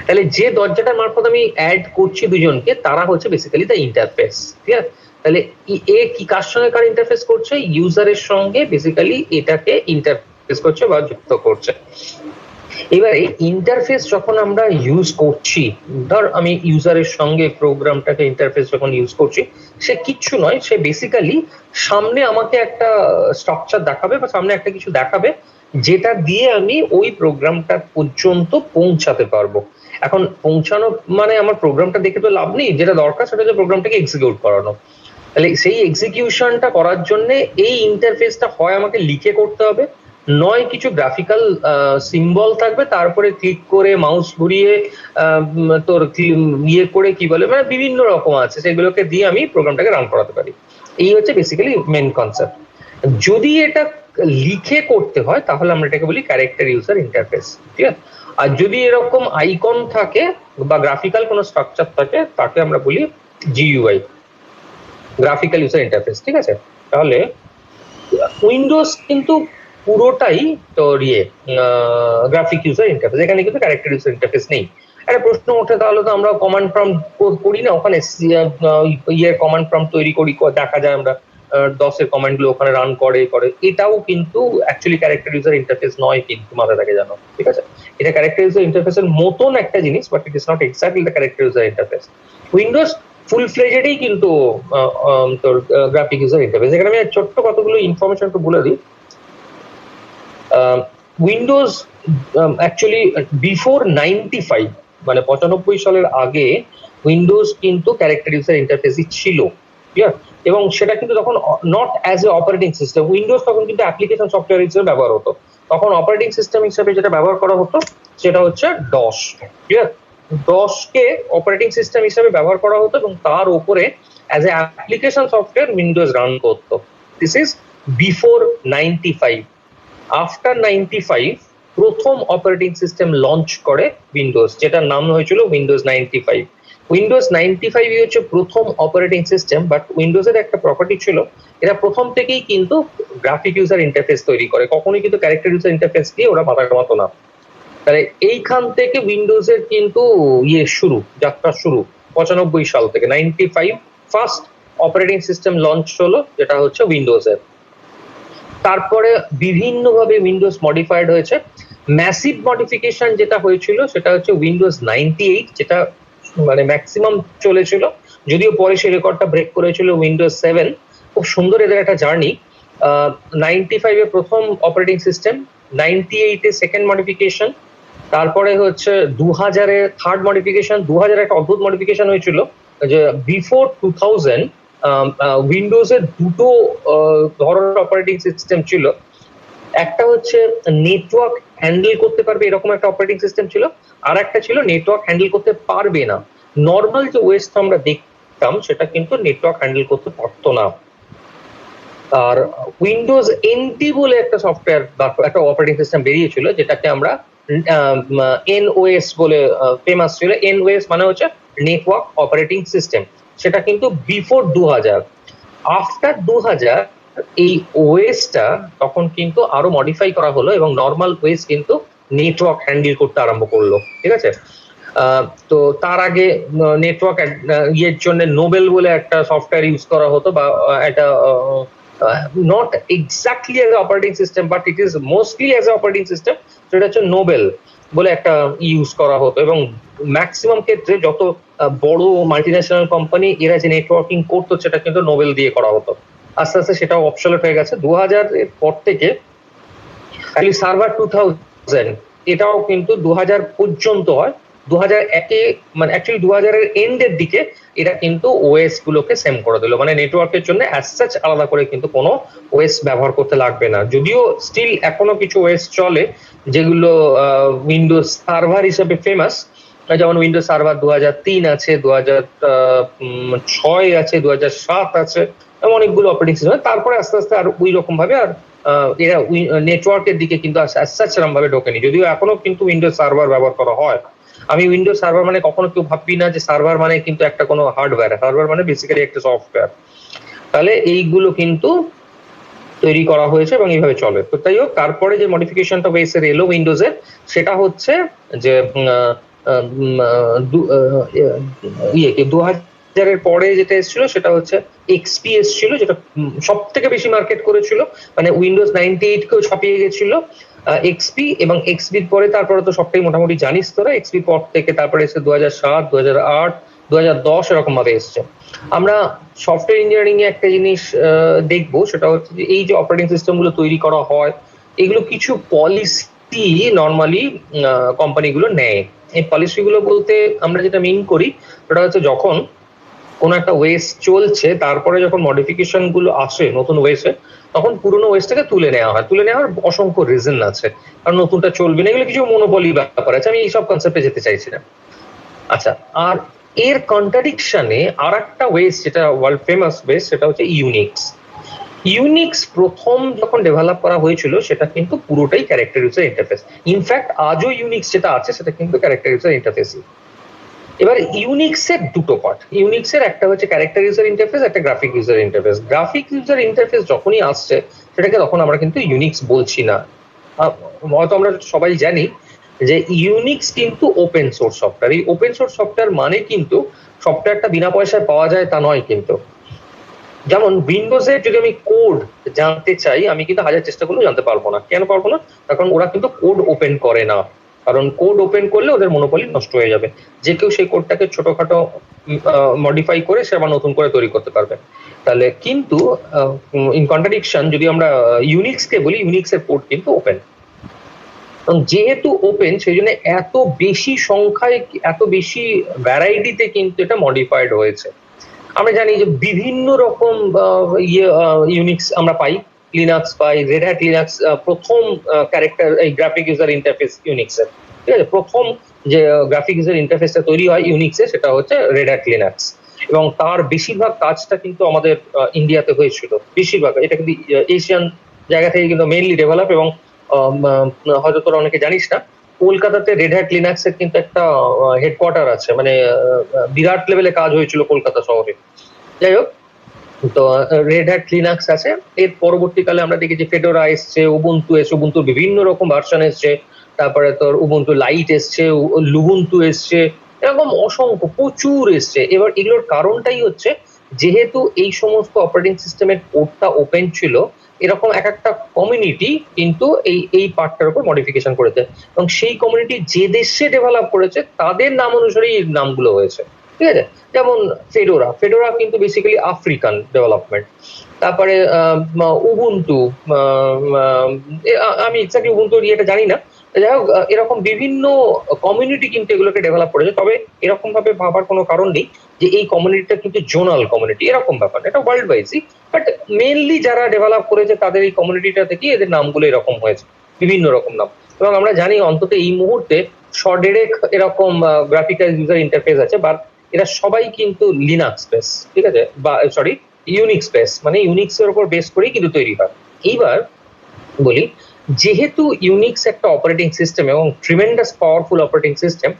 তাহলে যে দরজাটার মারফত আমি অ্যাড করছি দুজনকে, তারা হচ্ছে বেসিক্যালি দ্য ইন্টারফেস। ঠিক আছে? তাহলে এ কি কার সঙ্গে কার ইন্টারফেস করছে? ইউজারের সঙ্গে বেসিক্যালি এটাকে ইন্টারফেস করছে বা যুক্ত করছে। এবার এই ইন্টারফেস যখন আমরা ইউজ করছি, ধর আমি ইউজারের সঙ্গে প্রোগ্রামটাকে ইন্টারফেস যখন ইউজ করছি, সে কিচ্ছু নয়, সে বেসিক্যালি সামনে আমাকে একটা স্ট্রাকচার দেখাবে বা সামনে একটা কিছু দেখাবে যেটা দিয়ে আমি ওই প্রোগ্রামটা পর্যন্ত পৌঁছাতে পারবো। এখন পৌঁছানো মানে আমার প্রোগ্রামটা দেখে তো লাভ নেই, যেটা দরকার সেটা হচ্ছে প্রোগ্রামটাকে এক্সিকিউট করানো। তাহলে সেই এক্সিকিউশনটা করার জন্য এই ইন্টারফেসটা হয় আমাকে লিখে করতে হবে, নয় কিছু গ্রাফিক্যাল সিম্বল থাকবে, তারপরে ক্লিক করে মাউস ঘুরিয়ে তোর ইয়ে করে কি বলে মানে বিভিন্ন রকম আছে, সেগুলোকে দিয়ে আমি প্রোগ্রামটাকে রান করাতে পারি। এই হচ্ছে বেসিক্যালি মেন কনসেপ্ট। যদি এটা লিখে করতে হয় তাহলে আমরা এটাকে বলি ক্যারেক্টার ইউজার ইন্টারফেস, ঠিক আছে? আর যদি এরকম আইকন থাকে বা গ্রাফিক্যাল কোনো স্ট্রাকচার থাকে তাকে আমরা বলি জিইউআই, গ্রাফিক্যাল ইউজার ইন্টারফেস, ঠিক আছে? তাহলে উইন্ডোজ কিন্তু পুরোটাই তোর গ্রাফিক ইউজার ইন্টারফেস, এখানে কিন্তু ক্যারেক্টার ইউজার ইন্টারফেস নেই। একটা প্রশ্ন ওঠে, তাহলে তো আমরা কমান্ড প্রম্পট করি না, ওখানে কমান্ড প্রম্পট তৈরি করি, দেখা যায় আমরা 10 এর কমান্ড গুলো ওখানে রান করে, এটাও কিন্তু অ্যাকচুয়ালি ক্যারেক্টার ইউজার ইন্টারফেস নয়, কিন্তু মাথায় রাখে জানো, ঠিক আছে? এটা ক্যারেক্টার ইউজার ইন্টারফেসের মতন একটা জিনিস, but it is not exactly the character user interface. Windows full ফ্লেজেডই কিন্তু তোর গ্রাফিক ইউজার ইন্টারফেস। এখানে আমি ছোট্ট কতগুলো ইনফরমেশন একটু বলে দিই। উইন্ডোজ অ্যাকচুয়ালি বিফোর 95 মানে 95 সালের আগে উইন্ডোজ কিন্তু ক্যারেক্টার ইউজার ইন্টারফেসই ছিল, ঠিক আছে? এবং সেটা কিন্তু তখন not as a operating system, Windows তখন কিন্তু অ্যাপ্লিকেশন সফটওয়্যার হিসেবে ব্যবহার হতো। তখন অপারেটিং সিস্টেম হিসেবে যেটা ব্যবহার করা হতো সেটা হচ্ছে ডস, ঠিক আছে? ডসকে অপারেটিং সিস্টেম হিসেবে ব্যবহার করা হতো এবং তার উপরে as a application software Windows run করতো। This is before 95। আফটার 95 প্রথম অপারেটিং সিস্টেম লঞ্চ করে উইন্ডোজ, যেটার নাম হয়েছিল উইন্ডোজ 95। উইন্ডোজ 95 হচ্ছে প্রথম অপারেটিং সিস্টেম, বাট উইন্ডোজের একটা প্রপার্টি ছিল, এরা প্রথম থেকেই কিন্তু গ্রাফিক ইউজার ইন্টারফেস তৈরি করে, কখনোই কিন্তু ক্যারেক্টার ইউজার ইন্টারফেস দিয়ে ওরা মাথা কামাতো না। তাহলে এইখান থেকে উইন্ডোজের কিন্তু যাত্রা শুরু 95 সাল থেকে। 95 ফার্স্ট অপারেটিং সিস্টেম লঞ্চ হলো, যেটা হচ্ছে উইন্ডোজের। তারপরে বিভিন্নভাবে উইন্ডোজ মডিফাইড হয়েছে। ম্যাসিভ মডিফিকেশন যেটা হয়েছিল সেটা হচ্ছে উইন্ডোজ 98, যেটা মানে ম্যাক্সিমাম চলেছিল, যদিও পরে সেই রেকর্ডটা ব্রেক করেছিল উইন্ডোজ 7। খুব সুন্দর এদের একটা জার্নি। 95 এ প্রথম অপারেটিং সিস্টেম, 98 এ সেকেন্ড মডিফিকেশন, তারপরে হচ্ছে 2000 এ থার্ড মডিফিকেশন। 2000 একটা অদ্ভুত মডিফিকেশন হয়েছিল যে বিফোর 2000 উইন্ডোজের দুটো ধরনের অপারেটিং সিস্টেম ছিল। একটা হচ্ছে নেটওয়ার্ক হ্যান্ডেল করতে পারবে এরকম একটা অপারেটিং সিস্টেম ছিল, আর একটা ছিল নেটওয়ার্ক হ্যান্ডেল করতে পারবে না। নর্মাল যে ওএস আমরা দেখতাম সেটা কিন্তু নেটওয়ার্ক হ্যান্ডেল করতে পারতো না। আর উইন্ডোজ এনটি বলে একটা সফটওয়্যার বা একটা অপারেটিং সিস্টেম বেরিয়েছিল, যেটাকে আমরা এনওএস বলে ফেমাস ছিল। এনওএস মানে হচ্ছে নেটওয়ার্ক অপারেটিং সিস্টেম, সেটা কিন্তু বিফোর 2000। আফটার 2000 এই ওএসটা তখন কিন্তু আরো মডিফাই করা হলো এবং নর্মাল ওএস কিন্তু নেটওয়ার্ক হ্যান্ডেল করতে আরম্ভ করলো, ঠিক আছে? তো তার আগে নেটওয়ার্ক ইয়ের জন্য নোবেল বলে একটা সফটওয়্যার ইউজ করা হতো, বা একটা not exactly as operating system but it is mostly as operating system, সেটা হচ্ছে নোবেল বলে একটা ইউজ করা হতো। এবং ম্যাক্সিমাম ক্ষেত্রে যত বড় মাল্টিন্যাশনাল কোম্পানি এরা যে নেটওয়ার্কিং করতো সেটা কিন্তু নোবেল দিয়ে করা হতো। আস্তে আস্তে সেটাও অবসলেট হয়ে গেছে 2000 এর পর থেকে। সার্ভার 2000 এটাও কিন্তু 2000 পর্যন্ত হয়। 2001-এ মানে অ্যাকচুয়ালি 2000 এর এন্ডের দিকে এটা কিন্তু ওএস গুলোকে সেম করে দিল, মানে নেটওয়ার্কের জন্য অ্যাজ সাচ আলাদা করে কিন্তু কোনো ওএস ব্যবহার করতে লাগবে না। যদিও স্টিল এখনো কিছু ওএস চলে যেগুলো উইন্ডোজ সার্ভার হিসেবে ফেমাস, যেমন উইন্ডোজ সার্ভার 2003 আছে, 2006 আছে, 2007 আছে, অনেকগুলো অপারেটিং সিস্টেম। তারপরে আস্তে আস্তে আর ওই রকম ভাবে আর এরা নেটওয়ার্কের দিকে কিন্তু সেরকম ভাবে ঢোকেনি, যদিও এখনো কিন্তু উইন্ডোজ সার্ভার ব্যবহার করা হয়। আমি উইন্ডোজ সার্ভার মানে কখনো কেউ ভাববি না যে সার্ভার মানে কিন্তু একটা কোনো হার্ডওয়্যার, সার্ভার মানে বেসিক্যালি একটা সফটওয়্যার। তাহলে এইগুলো কিন্তু তৈরি করা হয়েছে এবং এইভাবে চলে। তো তাই হোক, তারপরে যে মডিফিকেশনটা ওএসের এলো উইন্ডোজের, সেটা হচ্ছে যে 2000 এর পরে যেটা এসেছিল সেটা হচ্ছে এক্সপি এসেছিল, যেটা সব থেকে বেশি মার্কেট করেছিল, মানে উইন্ডোজ 98 কেও ছাপিয়ে গেছিল এক্সপি, এবং এক্সপির পরে তারপরে তো সবটাই মোটামুটি জানিস তোরা, এক্সপির পর থেকে তারপরে এসে 2007, 2008, 2010 এরকম ভাবে এসছে। আমরা সফটওয়্যার ইঞ্জিনিয়ারিং এ একটা জিনিস দেখবো, সেটা হচ্ছে যে এই যে অপারেটিং সিস্টেম গুলো তৈরি করা হয়, এগুলো কিছু পলিসি নর্মালি কোম্পানিগুলো নেয়। এই পলিসি গুলো বলতে আমরা যেটা মিন করি সেটা হচ্ছে যখন কোনো একটা ওয়েস চলছে, তারপরে যখন মডিফিকেশন গুলো আসে নতুন ওয়েসে, তখন পুরোনো ওয়েসটাকে তুলে নেওয়া হয়। তুলে নেওয়ার অসংখ্য রিজন আছে, কারণ নতুনটা চলবে না, এগুলো কিছু মনোপলি ব্যাপার আছে, আমি এইসব কনসেপ্টে যেতে চাইছি না। আচ্ছা, আর এর কন্ট্রাডিকশনে আর একটা ওয়েস যেটা ওয়ার্ল্ড ফেমাস ওয়েস, সেটা হচ্ছে ইউনিক্স। ইউনিক্স প্রথম যখন ডেভেলপ করা হয়েছিল সেটা কিন্তু পুরোটাই ক্যারেক্টার ইউজার ইন্টারফেস। ইনফ্যাক্ট আজও ইউনিক্স যেটা আছে সেটা কিন্তু ক্যারেক্টার ইউজার ইন্টারফেসই। এবার ইউনিক্সের দুটো পার্ট, ইউনিক্সের একটা হচ্ছে ক্যারেক্টার ইউজার ইন্টারফেস, একটা graphic user interface. Graphic user interface যখনই আসছে সেটাকে তখন আমরা কিন্তু ইউনিক্স বলছি না। হয়তো আমরা সবাই জানি যে ইউনিক্স কিন্তু ওপেন সোর্স সফটওয়্যার। এই ওপেন সোর্স সফটওয়্যার মানে কিন্তু সফটওয়্যারটা বিনা পয়সায় পাওয়া যায় তা নয় কিন্তু। যেমন উইন্ডোজে যদি আমি কোড জানতে চাই, আমি কিন্তু হাজার চেষ্টা করলেও জানতে পারবো না। কেন পারবো না? কারণ ওরা কিন্তু কোড ওপেন করে না, কারণ কোড ওপেন করলে ওদের মনোপলি নষ্ট হয়ে যাবে। যে কেউ সেই কোডটাকে ছোটখাটো মডিফাই করে সে আবার নতুন করে তৈরি করতে পারবে। তাহলে কিন্তু ইন কন্ট্রাডিকশন যদি আমরা ইউনিক্সকে বলি, ইউনিক্সের কোড কিন্তু ওপেন। যেহেতু ওপেন সেই জন্য এত বেশি সংখ্যায়, এত বেশি ভ্যারাইটিতে কিন্তু এটা মডিফাইড হয়েছে। আমরা জানি যে বিভিন্ন রকম ইউনিক্স আমরা পাই, লিনাক্স পাই, রেড হ্যাট লিনাক্স প্রথম ক্যারেক্টার এই গ্রাফিক ইউজার ইন্টারফেস ইউনিক্সের, ঠিক আছে? প্রথম যে গ্রাফিক ইউজার ইন্টারফেসটা তৈরি হয় ইউনিক্সে সেটা হচ্ছে রেড হ্যাট লিনাক্স, এবং তার বেশিরভাগ কাজটা কিন্তু আমাদের ইন্ডিয়াতে হয়েছিল। বেশিরভাগ এটা কিন্তু এশিয়ান জায়গা থেকে কিন্তু মেইনলি ডেভেলপ, এবং হয়তো তোরা অনেকে জানিস না, কলকাতাতে রেড হ্যাট লিনাক্স এর কিন্তু একটা হেডকোয়ার্টার আছে, মানে বিরাট লেভেলে কাজ হয়েছিল কলকাতা শহরে। যাই হোক, তো রেড হ্যাট লিনাক্স আছে। এর পরবর্তীকালে আমরা দেখি যে ফেডোরা এসছে, উবুন্টু এসছে, উবুন্টুর বিভিন্ন রকম ভার্সন এসছে, তারপরে তোর উবুন্টু লাইট এসছে, লুবুন্টু এসছে, এরকম অসংখ্য প্রচুর এসছে। এবার এগুলোর কারণটাই হচ্ছে যেহেতু এই সমস্ত অপারেটিং সিস্টেমের কোডটা ওপেন ছিল, এরকম এক একটা কমিউনিটি কিন্তু এই পার্টটার উপর মডিফিকেশন করেছে, এবং সেই কমিউনিটি যে দেশে ডেভেলপ করেছে তাদের নাম অনুসারেই এই নামগুলো হয়েছে, ঠিক আছে? যেমন ফেডোরা কিন্তু বেসিক্যালি আফ্রিকান ডেভেলপমেন্ট। তারপরে উবুন্টু, আমি এক্স্যাক্টলি উবুন্টুর ইয়েটা জানি না। যাই হোক, এরকম বিভিন্ন কমিউনিটি কিন্তু এগুলোকে ডেভেলপ করেছে। তবে এরকম ভাবে ভাবার কোনো কারণ নেই যে এই কমিউনিটিটা কিন্তু জোনাল কমিউনিটি, এরকম ব্যাপার, এটা ওয়ার্ল্ড ওয়াইজই। বাট মেইনলি যারা ডেভেলপ করেছে তাদের এই কমিউনিটিটা থেকে এদের নামগুলো এরকম হয়েছে, বিভিন্ন রকম নাম। এবং আমরা জানি অন্তত এই মুহূর্তে 100 এরকম গ্রাফিক্যাল ইউজার ইন্টারফেস আছে, বা এরা সবাই কিন্তু লিনাক্স বেস, ঠিক আছে? বা সরি, ইউনিক্স বেস, মানে ইউনিক্স এর উপর বেস করেই কিন্তু তৈরি হয়। এইবার বলি, যেহেতু ইউনিক্স একটা অপারেটিং সিস্টেম এবং ট্রিমেন্ডাস পাওয়ারফুল অপারেটিং সিস্টেম,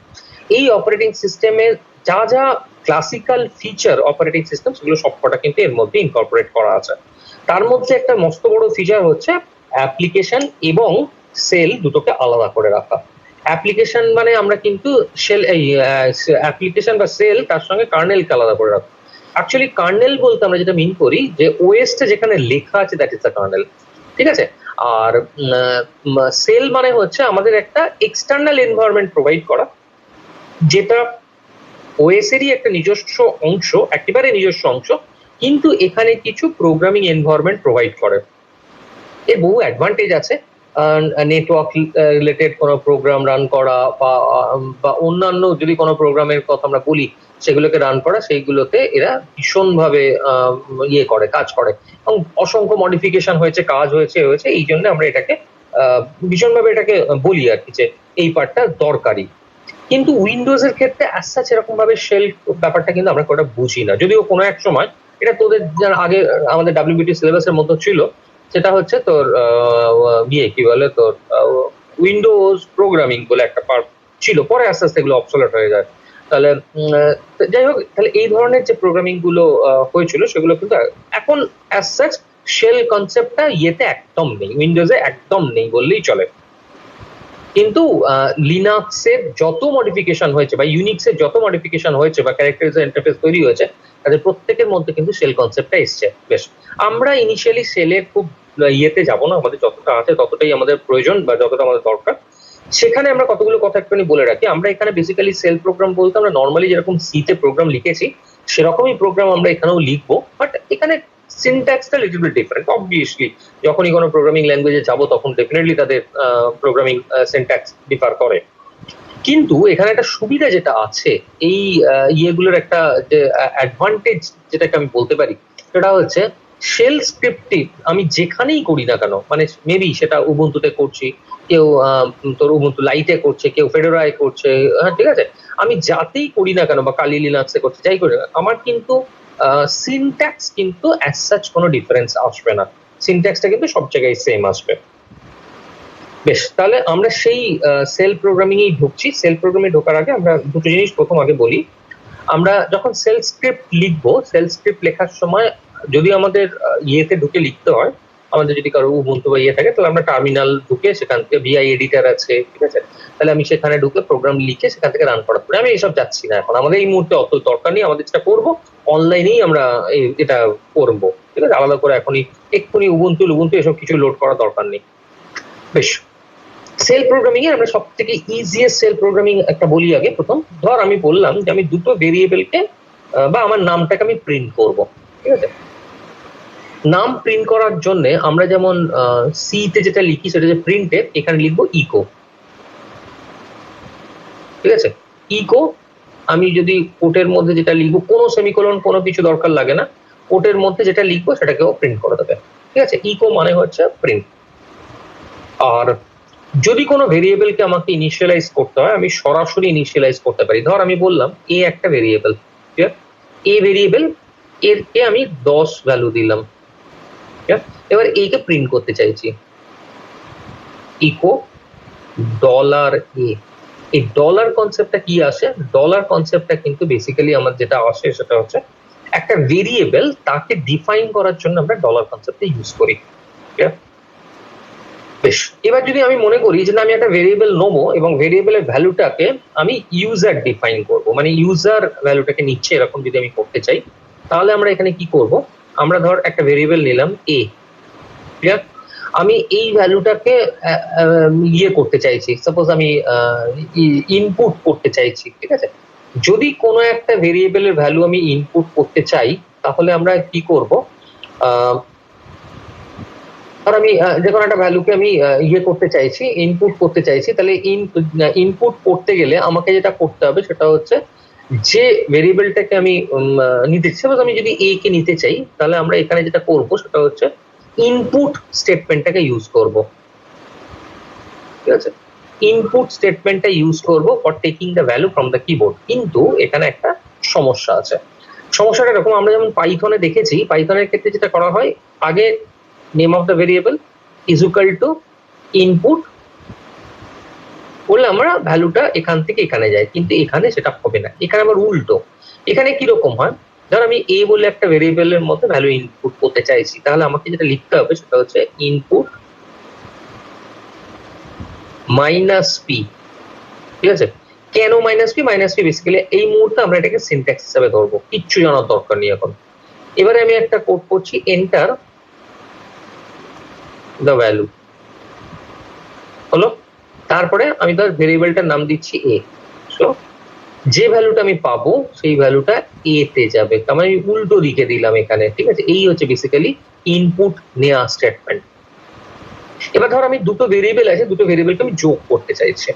এই অপারেটিং সিস্টেমের যা যা ক্লাসিক্যাল ফিচার অপারেটিং সিস্টেম সেগুলো সবকটা কিন্তু এর মধ্যে ইনকর্পোরেট করা আছে। তার মধ্যে একটা মস্ত বড় ফিচার হচ্ছে অ্যাপ্লিকেশন এবং সেল দুটোকে আলাদা করে রাখা। অ্যাপ্লিকেশন মানে আমরা কিন্তু সেল, এই অ্যাপ্লিকেশন বা সেল, তার সঙ্গে কার্নেলকে আলাদা করে রাখা। অ্যাকচুয়ালি কার্নেল বলতে আমরা যেটা মিন করি যে ওএসটা যেখানে লেখা আছে দ্যাট ইজ দ্য কার্নেল, ঠিক আছে? আর সেল মানে হচ্ছে আমাদের একটা এক্সটার্নাল এনভায়রনমেন্ট প্রোভাইড করা, যেটা ওএস এরই একটা নিজস্ব অংশ, একেবারে নিজস্ব অংশ, কিন্তু এখানে কিছু প্রোগ্রামিং এনভায়রনমেন্ট প্রোভাইড করে। এর বহু অ্যাডভান্টেজ আছে, নেটওয়ার্ক রিলেটেড কোনো প্রোগ্রাম রান করা, বা অন্যান্য যদি কোনো প্রোগ্রামের কথা আমরা বলি সেগুলোকে রান করা, সেইগুলোতে এরা ভীষণভাবে ইয়ে করে, কাজ করে, এবং অসংখ্য মডিফিকেশন হয়েছে, কাজ হয়েছে, এই জন্য আমরা এটাকে ভীষণভাবে এটাকে বলি আর কি, যে এই পার্টটা দরকারি। কিন্তু উইন্ডোজ এর ক্ষেত্রে অ্যাজ সাচ এরকম ভাবে শেল ব্যাপারটা কিন্তু আমরা কোনটা বুঝি না, যদিও কোনো এক সময় এটা তোদের আগে আমাদের ডাব্লিউবিটি সিলেবাসের মধ্যে ছিল, সেটা হচ্ছে তোর কি বলে তোর উইন্ডোজ প্রোগ্রামিং বলে একটা পার্ট ছিল, পরে আস্তে আস্তে এগুলো অবসলেট হয়ে যায়। তাহলে যাই হোক, তাহলে এই ধরনের যে প্রোগ্রামিং গুলো হয়েছিল সেগুলো কিন্তু এখন অ্যাজ সাচ শেল কনসেপ্টটা ইয়েতে একদম নেই, উইন্ডোজে একদম নেই বললেই চলে। কিন্তু লিনাক্সের যত মডিফিকেশন হয়েছে বা ইউনিক্সের যত মডিফিকেশন হয়েছে বা ক্যারেক্টারাইজার ইন্টারফেস তৈরি হয়েছে, তাদের প্রত্যেকের মধ্যে কিন্তু সেল কনসেপ্টটা এসছে। বেশ, আমরা ইনিশিয়ালি সেলের খুব ইয়েতে যাব না, আমাদের যতটা আছে ততটাই আমাদের প্রয়োজন বা যতটা আমাদের দরকার। সেখানে আমরা কতগুলো কথা একটুখানি বলে রাখি। আমরা এখানে বেসিক্যালি সেল প্রোগ্রাম বলতে আমরা নর্মালি যেরকম সিতে প্রোগ্রাম লিখেছি সেরকমই প্রোগ্রাম আমরা এখানেও লিখবো, বাট এখানে সিনট্যাক্সটা লিটল বিট ডিফারেন্ট। অবভিয়াসলি যখনই কোনো প্রোগ্রামিং ল্যাঙ্গুয়েজে যাব তখন ডেফিনেটলি তাদের প্রোগ্রামিং সিনট্যাক্স ডিফার করে। কিন্তু এখানে একটা সুবিধা যেটা আছে, এই ইয়েগুলোর একটা যে অ্যাডভান্টেজ যেটাকে আমি বলতে পারি, সেটা হচ্ছে শেল স্ক্রিপ্টিং আমি যেখানেই করি না কেন, মানে মেবি সেটা উবুন্টুতে করছি, কেউ তোর উবুন্টু লাইটে করছে, কেউ ফেডোরায় করছে, হ্যাঁ ঠিক আছে, আমি যাতেই করি না কেন বা কালি লিনাক্সে করছে, যাই করি না, আমার কিন্তু সিনট্যাক্স কিন্তু অ্যাজ সাচ কোনো ডিফারেন্স আসবে না। সিনট্যাক্সটা কিন্তু সব জায়গায় সেম আসবে। বেশ, তাহলে আমরা সেই সেল প্রোগ্রামিং এই ঢুকছি। সেল প্রোগ্রামে ঢোকার আগে আমরা দুটো জিনিস প্রথম আগে বলি। আমরা যখন সেল স্ক্রিপ্ট লিখবো, সেল স্ক্রিপ্ট লেখার সময় যদি আমাদের ইয়েতে ঢুকে লিখতে হয়, আমাদের যদি কারো উবুন্টু বা ইয়ে থাকে, তাহলে আমরা টার্মিনাল ঢুকে সেখান থেকে ভিআই এডিটর আছে, ঠিক আছে, তাহলে আমি সেখানে ঢুকে প্রোগ্রাম লিখে সেখান থেকে রান করাতে পারি। আমি এইসব যাচ্ছি না এখন, আমাদের এই মুহূর্তে অত দরকার নেই, আমাদের যেটা করবো অনলাইনেই আমরা এটা করবো, ঠিক আছে, আলাদা করে এক্ষুনি উবুন্টু এসব কিছু লোড করার দরকার নেই। বেশ, সেল প্রোগ্রামিং এ আমরা সব থেকে ইজিয়েস্ট সেল প্রোগ্রামিং একটা বলি আগে। প্রথম ধর আমি বললাম যে আমি দুটো ভেরিয়েবলকে বা আমার নামটাকে আমি প্রিন্ট করব, ঠিক আছে। নাম প্রিন্ট করার জন্য আমরা যেমন সি তে যেটা লিখি সেটা যে প্রিন্টে, এখানে লিখবো ইকো, ঠিক আছে। ইকো আমি যদি কোটের মধ্যে যেটা লিখবো, কোনো সেমিকোলন কোনো কিছু দরকার লাগে না, কোটের মধ্যে যেটা লিখবো সেটাকেও প্রিন্ট করে দেবে, ঠিক আছে। ইকো মানে হচ্ছে প্রিন্ট। আর যদি কোনো ভেরিয়েবলকে আমাকে ইনিশিয়ালাইজ করতে হয়, আমি সরাসরি ইনিশিয়ালাইজ করতে পারি। ধর আমি বললাম এ একটা ভেরিয়েবল, ঠিক আছে, এ ভেরিয়েবল, এরকে আমি 10 ভ্যালু দিলাম, ঠিক আছে। এবার এ কে প্রিন্ট করতে চাইছি, ইকো ডলার এ। এই ডলার কনসেপ্টটা কি আসে? ডলার কনসেপ্টটা কিন্তু বেসিক্যালি আমার যেটা আসে সেটা হচ্ছে একটা ভেরিয়েবল, তাকে ডিফাইন করার জন্য আমরা ডলার কনসেপ্টটা ইউজ করি, ঠিক আছে। বেশ, এবার যদি আমি মনে করি যে না আমি একটা ভেরিয়েবল নেবো এবং ভেরিয়েবলের ভ্যালুটাকে আমি ইউজার ডিফাইন করব, মানে ইউজার ভ্যালুটাকে নিচ্ছে, এরকম যদি আমি করতে চাই, তাহলে আমরা এখানে কি করব, আমরা ধর একটা ভেরিয়েবল নিলাম এ, ঠিক আছে, আমি এই ভ্যালুটাকে ইয়ে করতে চাইছি, সাপোজ আমি ইনপুট করতে চাইছি, ঠিক আছে। যদি কোনো একটা ভেরিয়েবলের ভ্যালু আমি ইনপুট করতে চাই, তাহলে আমরা কি করব, আর আমি যে কোনো একটা ভ্যালুকে আমি ইয়ে করতে চাইছি, ইনপুট করতে চাইছি, তাহলে ইনপুট করতে গেলে আমাকে যেটা করতে হবে সেটা হচ্ছে যে ভেরিয়েবলটাকে আমি নিতে চাই, সাপোজ আমি যদি এ কে নিতে চাই, তাহলে আমরা এখানে যেটা করব সেটা হচ্ছে ইনপুট স্টেটমেন্টটাকে ইউজ করব, ঠিক আছে। ইনপুট স্টেটমেন্টটা ইউজ করব for taking the value from the keyboard. কিন্তু এখানে একটা সমস্যা আছে। সমস্যাটা এরকম, আমরা যেমন পাইথনে দেখেছি, পাইথনের ক্ষেত্রে যেটা করা হয়, আগে name of the variable is equal two input বললে আমরা ভ্যালুটা এখান থেকে এখানে যাই, কিন্তু এখানে সেটা হবে না, এখানে আবার উল্টো। এখানে কিরকম হয়, ধর আমি এ বলে একটা ভেরিয়েবলের মধ্যে ভ্যালু ইনপুট করতে চাইছি, তাহলে আমাকে যেটা লিখতে হবে সেটা হচ্ছে ইনপুট মাইনাস পি, ঠিক আছে। কেন minus P? Minus P basically এই মুহূর্তে আমরা এটাকে সিনট্যাক্স হিসাবে ধরবো, কিচ্ছু জানার দরকার নেই এখন। এবারে আমি একটা কোড করছি, এন্টার দ্য ভ্যালু, হলো। তারপরে আমি ধর ভেরিয়েবলটার নাম দিচ্ছি এ, সো যে ভ্যালুটা আমি পাবো সেই ভ্যালুটা এ তে যাবে, তার মানে আমি উল্টো দিকে দিলাম এখানে, ঠিক আছে। এই হচ্ছে বেসিক্যালি ইনপুট নেওয়া স্টেটমেন্ট। এবার ধর আমি দুটো ভেরিয়েবল আছে, দুটো ভেরিয়েবলকে আমি যোগ করতে চাইছি।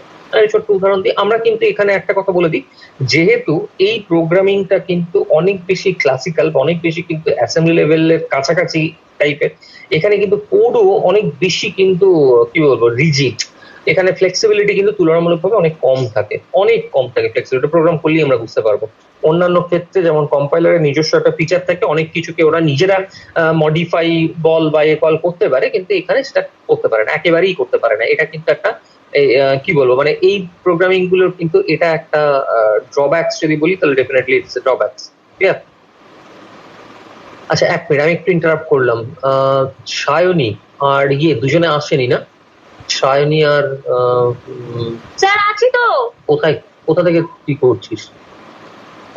ছোট্ট উদাহরণ দিই, আমরা কিন্তু এখানে একটা কথা বলে দিই, যেহেতু এই প্রোগ্রামিংটা কিন্তু অনেক বেশি ক্লাসিক্যাল, অনেক বেশি কিন্তু অ্যাসেম্বলি লেভেলের কাছাকাছি টাইপের, এখানে কিন্তু কোডও অনেক বেশি কিন্তু কি বলবো রিজিড। এখানে ফ্লেক্সিবিলিটি কিন্তু তুলনামূলকভাবে অনেক কম থাকে, অনেক কম থাকে ফ্লেক্সিবিলিটি। প্রোগ্রাম করলেই আমরা বুঝতে পারবো। অন্যান্য ক্ষেত্রে যেমন কম্পাইলারের নিজস্ব একটা ফিচার থাকে, অনেক কিছুকে ওরা নিজেরা মডিফাই বল বা এ কল করতে পারে, কিন্তু এখানে সেটা করতে পারে না, একেবারেই করতে পারে না। এটা কিন্তু একটা কি বলবো, মানে এই প্রোগ্রামিং গুলোর কিন্তু এটা একটা ড্রব্যাকস যদি বলি, তাহলে ডেফিনেটলি ইটস ড্রব্যাকস, ঠিক আছে। আচ্ছা এক মিনিট, আমি একটু ইন্টারাপ্ট করলাম। সায়নী আর ইয়ে দুজনে আসেনি না? সায়নী আর স্যার আছি তো। কোথা থেকে কি করছিস?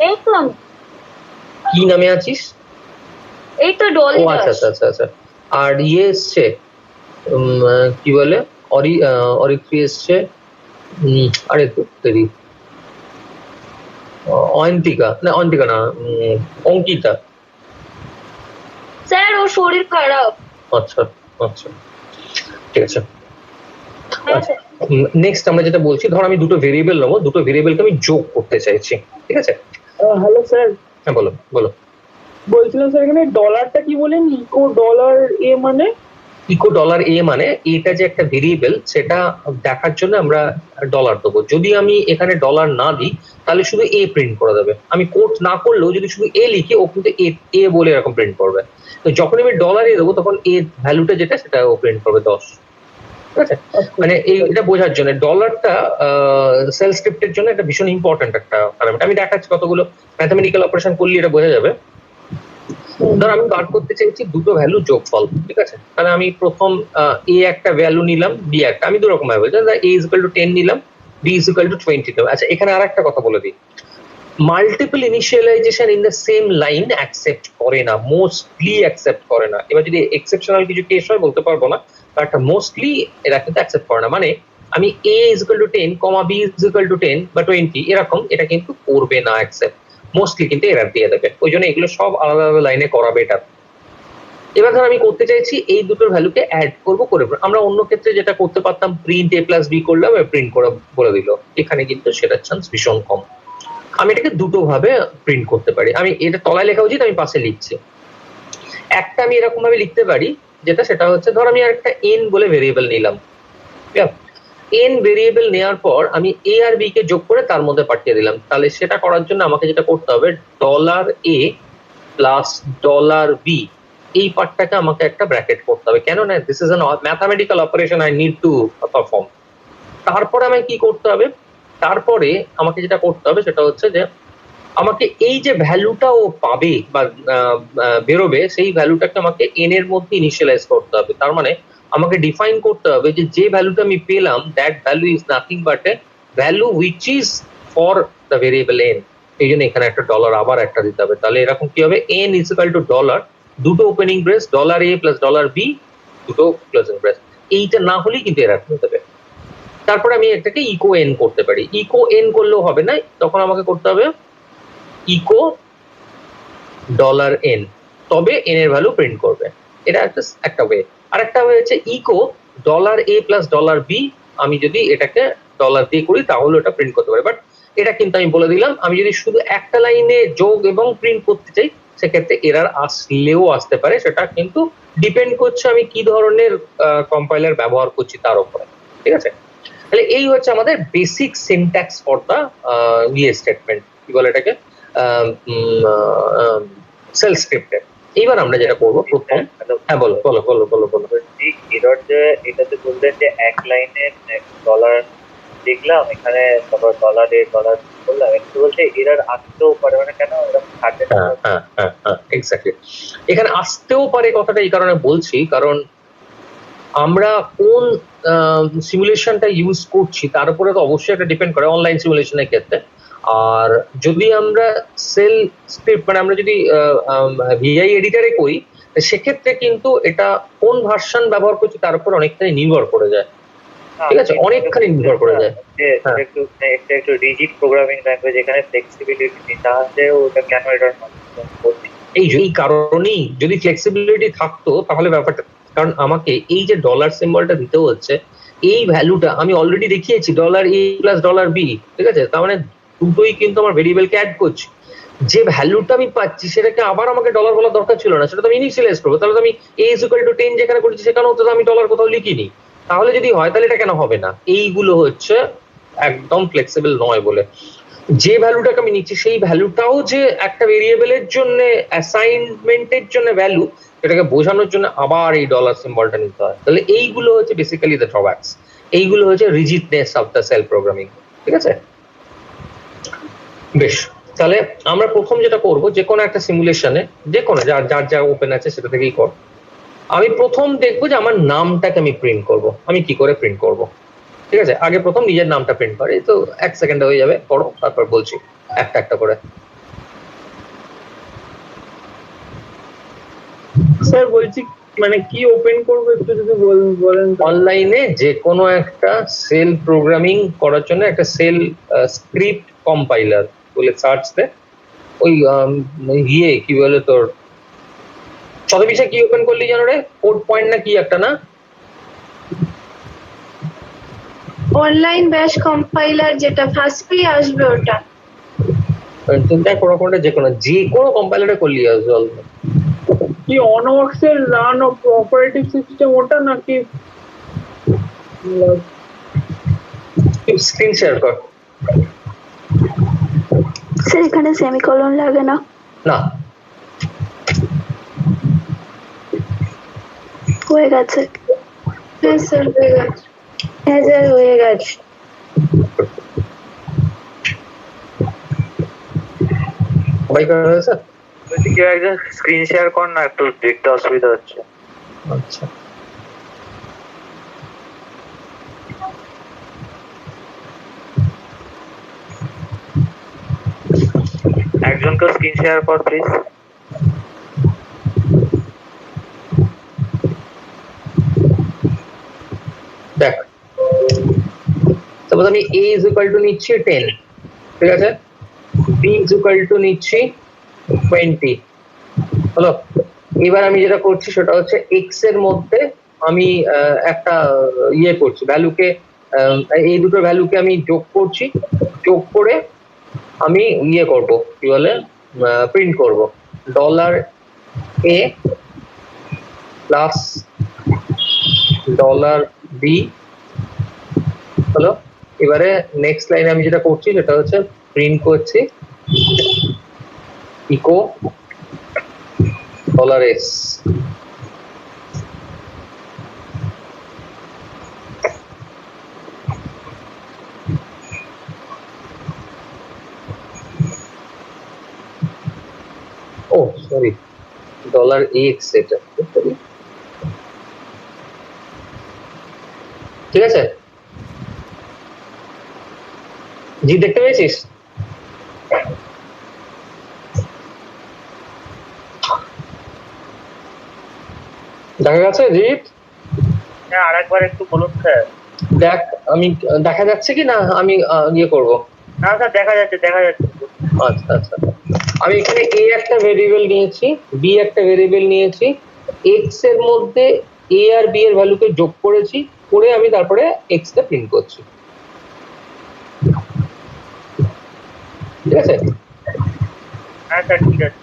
এই তো আমি। কি নামে আছিস? এই তো ডলি ও দাস। আচ্ছা আচ্ছা আচ্ছা আচ্ছা। আর এসছে কি বলে অরিত্রী এসছে, আরে তো দেরি, অয়ন্তিকা না অঙ্কিতা। স্যার ওর শরীর খারাপ। আচ্ছা আচ্ছা ঠিক আছে। হ্যাঁ স্যার। নেক্সট আমরা যেটা বলছি, ধর আমি দুটো ভেরিয়েবল নেবো, দুটো ভেরিয়েবলকে আমি যোগ করতে চাইছি, ঠিক আছে? হ্যালো স্যার, হ্যাঁ বলো বলো। বলছিলাম স্যার এখানে ডলারটা কি বলেন? ইকো ডলার এ মানে? ইকো ডলার এ মানে এটা যে একটা ভেরিয়েবল, সেটা দেখার জন্য আমরা ডলার দেবো। যদি আমি এখানে ডলার না দিই তাহলে শুধু এ প্রিন্ট করে দেবে। আমি কোট না করলেও যদি শুধু এ লিখি ও কিন্তু এ বলে এরকম প্রিন্ট করবে। তো যখন আমি ডলার এ দেবো তখন এ ভ্যালুটা যেটা সেটা ও প্রিন্ট করবে 10। ঠিক আছে? মানে এটা বোঝার জন্য ডলারটা সেল স্ক্রিপ্টের জন্য একটা ভীষণ ইম্পর্টেন্ট একটা প্যারামিটার। আমি দেখাচ্ছি কতগুলো ম্যাথামেটিক্যাল অপারেশন করলে এটা বোঝা যাবে। ধর আমি বার করতে চাইছি দুটো ভ্যালু যোগফল, ঠিক আছে? তাহলে আমি প্রথম এ একটা ভ্যালু নিলাম, বি একটা, আমি দু রকম ভাবে বলছি, এ ইজ ইকুয়াল টু 10 নিলাম, বি ইজ ইকুয়াল টু 20 নিলাম। আচ্ছা এখানে আর একটা কথা বলে দিই, multiple initialization in the same line accept করে না, মোস্টলি অ্যাকসেপ্ট করে না। এবার যদি এক্সেপশনাল কিছু কেস হয় বলতে পারবো না, বাট মোস্টলি এরা কিন্তু অ্যাকসেপ্ট করে না। মানে আমি A is equal to 10 comma B is equal to 10 বা 20 এরকম, এটা কিন্তু করবে না অ্যাকসেপ্ট, মোস্টলি কিন্তু এরার দিয়ে দেবে। ওই জন্য এগুলো সব আলাদা আলাদা লাইনে করা বেটার। এবার ধর আমি করতে চাইছি এই দুটোর ভ্যালুকে অ্যাড করবো করে, আমরা অন্য ক্ষেত্রে যেটা করতে পারতাম প্রিন্ট এ প্লাস বি করলাম, প্রিন্ট করে বলে দিল, এখানে কিন্তু সেটার চান্স ভীষণ কম। আমি এটাকে দুটো ভাবে প্রিন্ট করতে পারি। আমি এটা তলায় লেখা উচিত, আমি পাশে লিখছি। একটা আমি এরকম ভাবে লিখতে পারি, যেটা সেটা হচ্ছে ধর আমি একটা এন বলে ভেরিয়েবল নিলাম, এন ভেরিয়েবল নেওয়ার পর আমি এ আর বি কে যোগ করে তার মধ্যে পাঠিয়ে দিলাম। তাহলে সেটা করার জন্য আমাকে যেটা করতে হবে, ডলার এ প্লাস ডলার বি, এই পার্টটাকে আমাকে একটা ব্র্যাকেট করতে হবে। কেন না, this is an mathematical operation I need to perform. তারপরে আমাকে কি করতে হবে, তারপরে আমাকে যেটা করতে হবে সেটা হচ্ছে যে আমাকে এই যে ভ্যালুটা ও পাবে বা বেরোবে, সেই ভ্যালুটাকে আমাকে এন এর মধ্যে ইনিশিয়ালাইজ করতে হবে। তার মানে আমাকে ডিফাইন করতে হবে যে ভ্যালুটা আমি পেলাম, that value is nothing but a value which is for the variable N. এই জন্য এখানে একটা ডলার আবার একটা দিতে হবে। তাহলে এরকম কি হবে, N is equal two dollar, দুটো ওপেনিং ব্রেস, ডলার এ প্লাস ডলার বি, দুটো ক্লোজিং ব্রেস। এইটা না হলেই কিন্তু এরার হয়ে যাবে। তারপরে আমি এটাকে ইকো এন করতে পারি। ইকো এন করলেও হবে না, তখন আমাকে করতে হবে ইকো ডলার এন, তবে এন এর ভ্যালু প্রিন্ট করবে। এটা একটা ওয়ে। আর একটা ওয়ে হচ্ছে ইকো ডলার এ প্লাস ডলার বি, আমি যদি এটাকে ডলার দিয়ে করি তাহলে এটা প্রিন্ট করতে পারে। বাট এটা কিন্তু আমি বলে দিলাম, আমি যদি শুধু একটা লাইনে যোগ এবং প্রিন্ট করতে চাই সেক্ষেত্রে এরার আসলেও আসতে পারে। সেটা কিন্তু ডিপেন্ড করছে আমি কি ধরনের কম্পাইলার ব্যবহার করছি তার উপরে। ঠিক আছে? তাহলে এই হচ্ছে আমাদের basic syntax for the statement, কি বলে এটাকে, সেল স্ক্রিপ্টে। এইবার আমরা যেটা করবো প্রথম, হ্যাঁ বলো বলো বলো বলো বলো। এরর যে এটাতে বললেন যে এক লাইনে ডলার দেখলাম, এখানে তারপর ডলার এ ডলার বললাম, একটু বলতে এরর আসতেও পারে, মানে কেন এরকম থাকে? হ্যাঁ এক্স্যাক্টলি, এখানে আসতেও পারে কথাটা এই কারণে বলছি, কারণ আমরা কোন সিমুলেশনটা ইউজ করছি তার উপরে তো অবশ্যই একটা ডিপেন্ড করে অনলাইন সিমুলেশনের ক্ষেত্রে। আর যদি আমরা সেল স্ক্রিপ্ট মানে আমরা যদি ভিআই এডিটরে করি সেক্ষেত্রে কিন্তু এটা কোন ভার্সন ব্যবহার করছি তার উপর অনেকটাই নির্ভর করে যায়। ঠিক আছে, অনেকখানি নির্ভর করে যায়। একটু রিজিড প্রোগ্রামিং ল্যাঙ্গুয়েজ, এখানে ফ্লেক্সিবিলিটি নেই, তাহলে ওটা কেন এটার করছি? এই কারণেই, যদি ফ্লেক্সিবিলিটি থাকতো তাহলে ব্যাপারটা, কারণ আমাকে এই যে ডলার সিম্বলটা দিতে হচ্ছে, এই ভ্যালুটা আমি অলরেডি দেখিয়েছি ডলার এ প্লাস ডলার বি, ঠিক আছে? তার মানে দুটোই কিন্তু আমার ভেরিয়েবলকে অ্যাড করছি। যে ভ্যালুটা আমি পাচ্ছি সেটাকে আবার আমাকে ডলার বলার দরকার ছিল না, সেটা তো আমি ইনিশিয়ালাইজ করবো। তাহলে তো আমি এ ইজ ইকুয়াল টু 10 যেখানে করেছি সেখানেও তো আমি ডলার কোথাও লিখিনি। তাহলে যদি হয় তাহলে এটা কেন হবে না? এইগুলো হচ্ছে একদম ফ্লেক্সিবল নয় বলে। যে ভ্যালুটাকে আমি নিচ্ছি সেই ভ্যালুটাও যে একটা ভেরিয়েবলের জন্য অ্যাসাইনমেন্টের জন্য ভ্যালু, এটাকে বোঝানোর জন্য আবার এই ডলার সিম্বলটা নিতে হয়। তাহলে এইগুলো হচ্ছে বেসিক্যালি দ্য ড্রব্যাকস, এইগুলো হচ্ছে রিজিডনেস অফ দ্য সেল প্রোগ্রামিং। ঠিক আছে, বেশ। তাহলে আমরা প্রথম যেটা করব, যে কোনো একটা সিমুলেশনে, যে কোনো যার যা ওপেন আছে সেটা থেকেই কর, আমি প্রথম দেখবো যে আমার নামটাকে আমি প্রিন্ট করব, আমি কি করে প্রিন্ট করব। ঠিক আছে, আগে প্রথম নিজের নামটা প্রিন্ট করে, তো 1 সেকেন্ডে হয়ে যাবে, করো, তারপর বলছি একটা একটা করে। স্যার বলছি মানে কি ওপেন করবো একটু যদি বলেন। অনলাইনে যে কোনো একটা সেল প্রোগ্রামিং করার জন্য একটা সেল স্ক্রিপ্ট কম্পাইলার বলে সার্চ দে, ওই কি বলে তোর শতবিশে কি ওপেন করলি জানো রে, কোড পয়েন্ট না কি একটা না, অনলাইন ব্যাশ কম্পাইলার যেটা ফার্স্টলি আসবে ওটা। দেখ কোনটা যে কোনো কম্পাইলারে করলি আসবে। কি অনওয়ার্কস এর রান অপারেটিং সিস্টেম ওটা নাকি? স্ক্রিন শেয়ার কর। স্যার এখানে সেমিকোলন লাগে না? না, হয়ে গেছে। হ্যাঁ স্যার হয়ে গেছে। হ্যাঁ স্যার হয়ে গেছে। সবাই করা হয়েছে? বলছি কেউ একজন স্ক্রিন শেয়ার কর না, একটু দেখতে অসুবিধা হচ্ছে। আচ্ছা, একজনকে স্ক্রিন শেয়ার কর প্লিজ। দেখ সাপোজ আমি a ইজ ইকুয়াল টু নিচ্ছি 10, ঠিক আছে, b ইজ ইকুয়াল টু নিচ্ছি 20, হলো। এবার আমি যেটা করছি সেটা হচ্ছে x এর মধ্যে আমি একটা ইয়ে করছি, ভ্যালুকে, এই দুটো ভ্যালুকে আমি যোগ করছি, যোগ করে আমি ইয়ে করব, কি বলে, প্রিন্ট করব $a প্লাস $b, হলো। এবারে নেক্সট লাইনে আমি যেটা করছি সেটা হচ্ছে প্রিন্ট করছি ইকো $s। ও সরি, $x এটা, ঠিক আছে। জি দেখতে পেয়েছিস? দেখা গেছে জিৎ? হ্যাঁ আরেকবার একটু বলুন স্যার। দেখ আমি দেখা যাচ্ছে কি না, আমি ইয়ে করব। না স্যার দেখা যাচ্ছে, দেখা যাচ্ছে। আচ্ছা আচ্ছা, আমি এখানে a একটা ভেরিয়েবল নিয়েছি, b একটা ভেরিয়েবল নিয়েছি, x এর মধ্যে a আর b এর ভ্যালুকে যোগ করেছি, করে আমি তারপরে x টা প্রিন্ট করছি, ঠিক আছে। হ্যাঁ স্যার ঠিক আছে।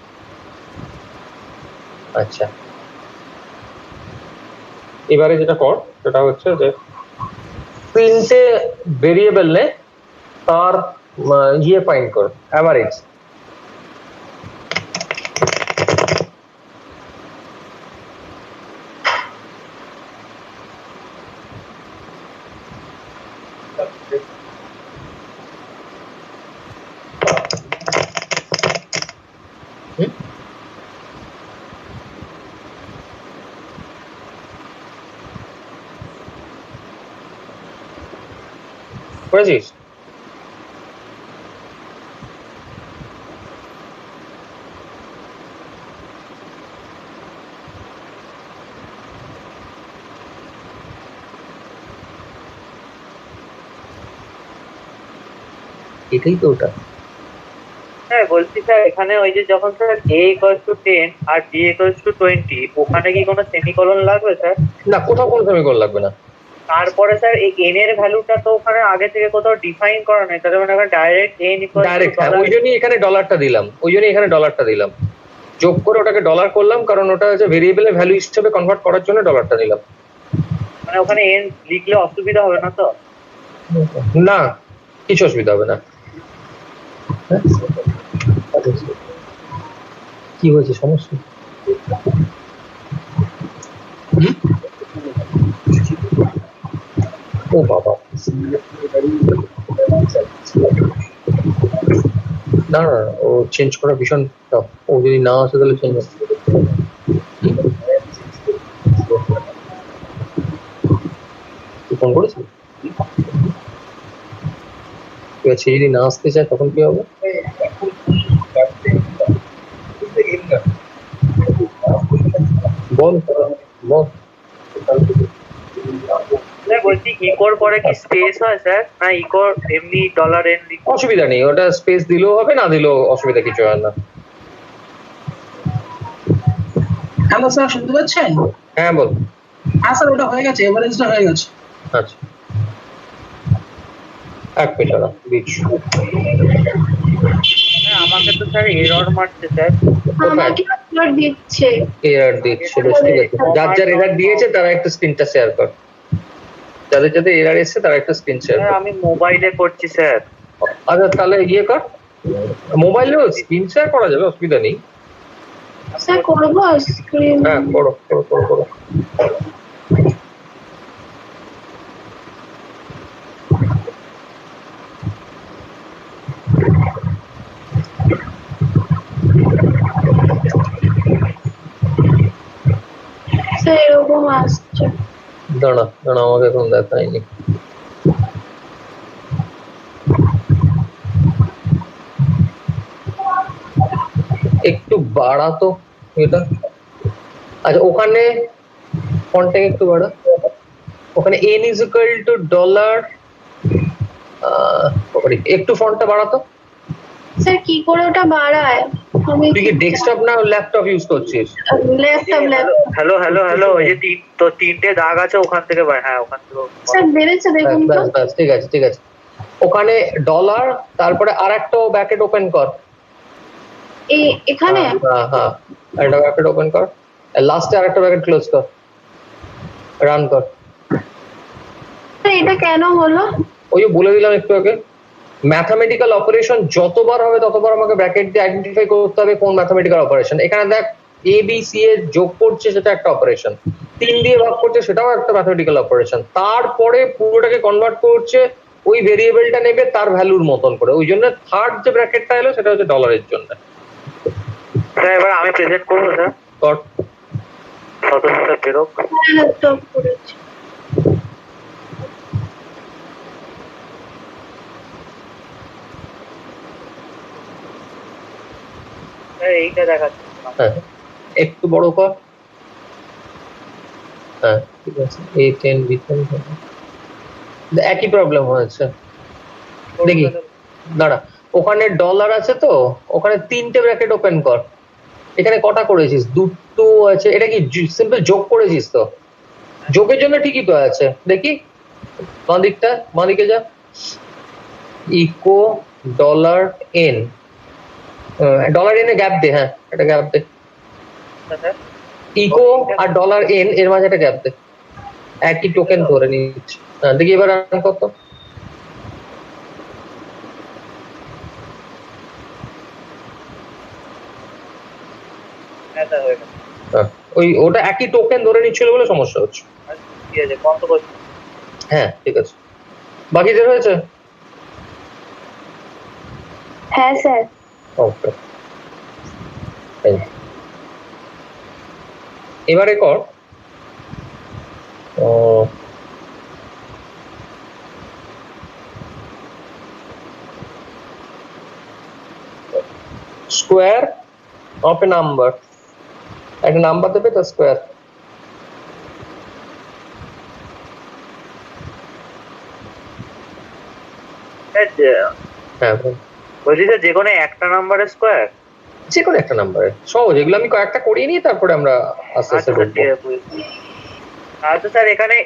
আচ্ছা, এবারে যেটা কর সেটা হচ্ছে যে প্রিন্টে ভেরিয়েবল নে, তার ইয়ে ফাইন্ড কর, অ্যাভারেজ। করেছিস? এটাই তো ওটা। হ্যাঁ বলছি স্যার, এখানে ওই যে যখন স্যার a equals to 10 আর b equals to 20, ওখানে কি কোনো সেমিকোলন লাগবে স্যার? না, কোথাও কোনো সেমিকোলন লাগবে না। তারপরে স্যার এই n এর ভ্যালুটা তো ওখানে আগে থেকে কোথাও ডিফাইন করা নেই, তাহলে মানে এখানে direct n equals to direct, ওই জন্যই এখানে ডলারটা দিলাম, ওই জন্যই এখানে ডলারটা দিলাম, যোগ করে ওটাকে ডলার করলাম, কারণ ওটা হচ্ছে ভেরিয়েবলের ভ্যালু হিসেবে কনভার্ট করার জন্য ডলারটা দিলাম। মানে ওখানে n লিখলে অসুবিধা হবে না তো? না, কিছু অসুবিধা হবে না। কি হয়েছে সমস্যা? ও বাবা, না না, ও চেঞ্জ করা ভীষণ টাফ, ও যদি না আসে তাহলে চেঞ্জ ফোন করেছিল? ঠিক আছে, যদি না আসতে চায় তখন কি হবে? বল বল। স্যার বলছি ইকোর পরে কি স্পেস হয় স্যার, না ইকোর এমনি ডলার এন লিখে? অসুবিধা নেই, ওটা স্পেস দিলেও হবে, না দিলেও অসুবিধা কিছু হয় না। হ্যালো স্যার, শুনতে পাচ্ছেন? হ্যাঁ বল। হ্যাঁ স্যার, ওটা হয়ে গেছে, এভারেজটা হয়ে গেছে। আচ্ছা, এক মিনিট দাঁড়া দিচ্ছি। আমাকে তো স্যার এরর মারছে স্যার। আমাকে আপনার দিচ্ছে। এরর দিচ্ছে, বেশ ঠিক আছে। যার যার এরর দিয়েছে তারা একটা স্ক্রিনটা শেয়ার কর। যাদের যাদের এরর এসেছে তারা একটা স্ক্রিন শেয়ার স্যার কর। আমি মোবাইলে করছি স্যার। আচ্ছা তাহলে ইয়ে কর, মোবাইলেও স্ক্রিন শেয়ার করা যাবে, অসুবিধা নেই। স্যার করবো স্ক্রিন? হ্যাঁ করো করো করো করো। স্যার এরকম আসছে। দাঁড়া দাঁড়া, আমাকে এখন দেখায়নি। একটু বাড়াতো এটা। আচ্ছা ওখানে ফন্টটাকে একটু বাড়া, ওখানে n is equal to dollar, একটু ফন্টটা বাড়াতো। স্যার কি করে ওটা বাড়ায়? আমি তুই কি ডেস্কটপ না ল্যাপটপ ইউজ করছিস? ল্যাপটপ। হ্যালো হ্যালো হ্যালো, ওই যে তিনটে দাগ আছে ওখান থেকে হ্যাঁ ওখান থেকে। স্যার বেড়েছে দেখুন তো। ব্যাস ব্যাস, ঠিক আছে ঠিক আছে। ওখানে ডলার, তারপরে আর একটা ব্র্যাকেট ওপেন কর। এখানে? হ্যাঁ হ্যাঁ, একটা ব্র্যাকেট ওপেন কর, লাস্টে আর একটা ব্র্যাকেট ক্লোজ কর, রান কর। এটা কেন হলো? ওই বলে দিলাম একটু আগে, ম্যাথামেটিক্যাল অপারেশন যতবার হবে ততবার আমাকে ব্র্যাকেট দিয়ে আইডেন্টিফাই করতে হবে কোন ম্যাথামেটিক্যাল অপারেশন। এখানে দেখ এ বি সি এর যোগ করছে, সেটা একটা অপারেশন। 3 দিয়ে ভাগ করছে, সেটাও একটা ম্যাথামেটিক্যাল অপারেশন। তারপরে পুরোটাকে কনভার্ট করছে, ওই ভেরিয়েবলটা নেবে তার ভ্যালুর মতন করে। ওই জন্য থার্ড যে ব্র্যাকেটটা এলো সেটা হচ্ছে ডলারের জন্য। স্যার এবার আমি প্রেজেন্ট করবো স্যার। কর। সদস্যটা বেরোক। ল্যাপটপ করেছি। এইটা দেখাচ্ছে। হ্যাঁ একটু বড় কর। হ্যাঁ ঠিক আছে, A10 B10 একই প্রবলেম হয়েছে। দেখি দাঁড়া, ওখানে ডলার আছে তো, ওখানে 3টে ব্র্যাকেট ওপেন কর। এখানে কটা করেছিস? দুটো আছে। এটা কি সিম্পল যোগ করেছিস তো? যোগের জন্য ঠিকই তো আছে। দেখি বাঁ দিকটা, বাঁ দিকে যা, ইকো ডলার এন, ডলার এনে গ্যাপ দে। হ্যাঁ এটা গ্যাপ দে, ইকো আর ডলার এন এর মাঝে একটা গ্যাপ দে, একই টোকেন ধরে নিচ্ছি। হ্যাঁ দেখি এবার রান কত। ওই ওটা একই টোকেন ধরে নিচ্ছিল বলে সমস্যা হচ্ছে। ঠিক আছে, বন্ধ করছি। হ্যাঁ ঠিক আছে, বাকিদের হয়েছে? হ্যাঁ স্যার। ওকে, এবারে কর স্কোয়ার অফ এ নাম্বার। একটা নাম্বার দেবে তো স্কোয়ার। হ্যাঁ বলছি যে যেকোনো একটা নাম্বারের স্কোয়ার? যে কোনো একটা নাম্বারের, সহজ। এগুলো আমি কয়েকটা করিয়ে নিই, তারপরে আমরা আস্তে আস্তে ঢুকবো। আচ্ছা স্যার, এখানে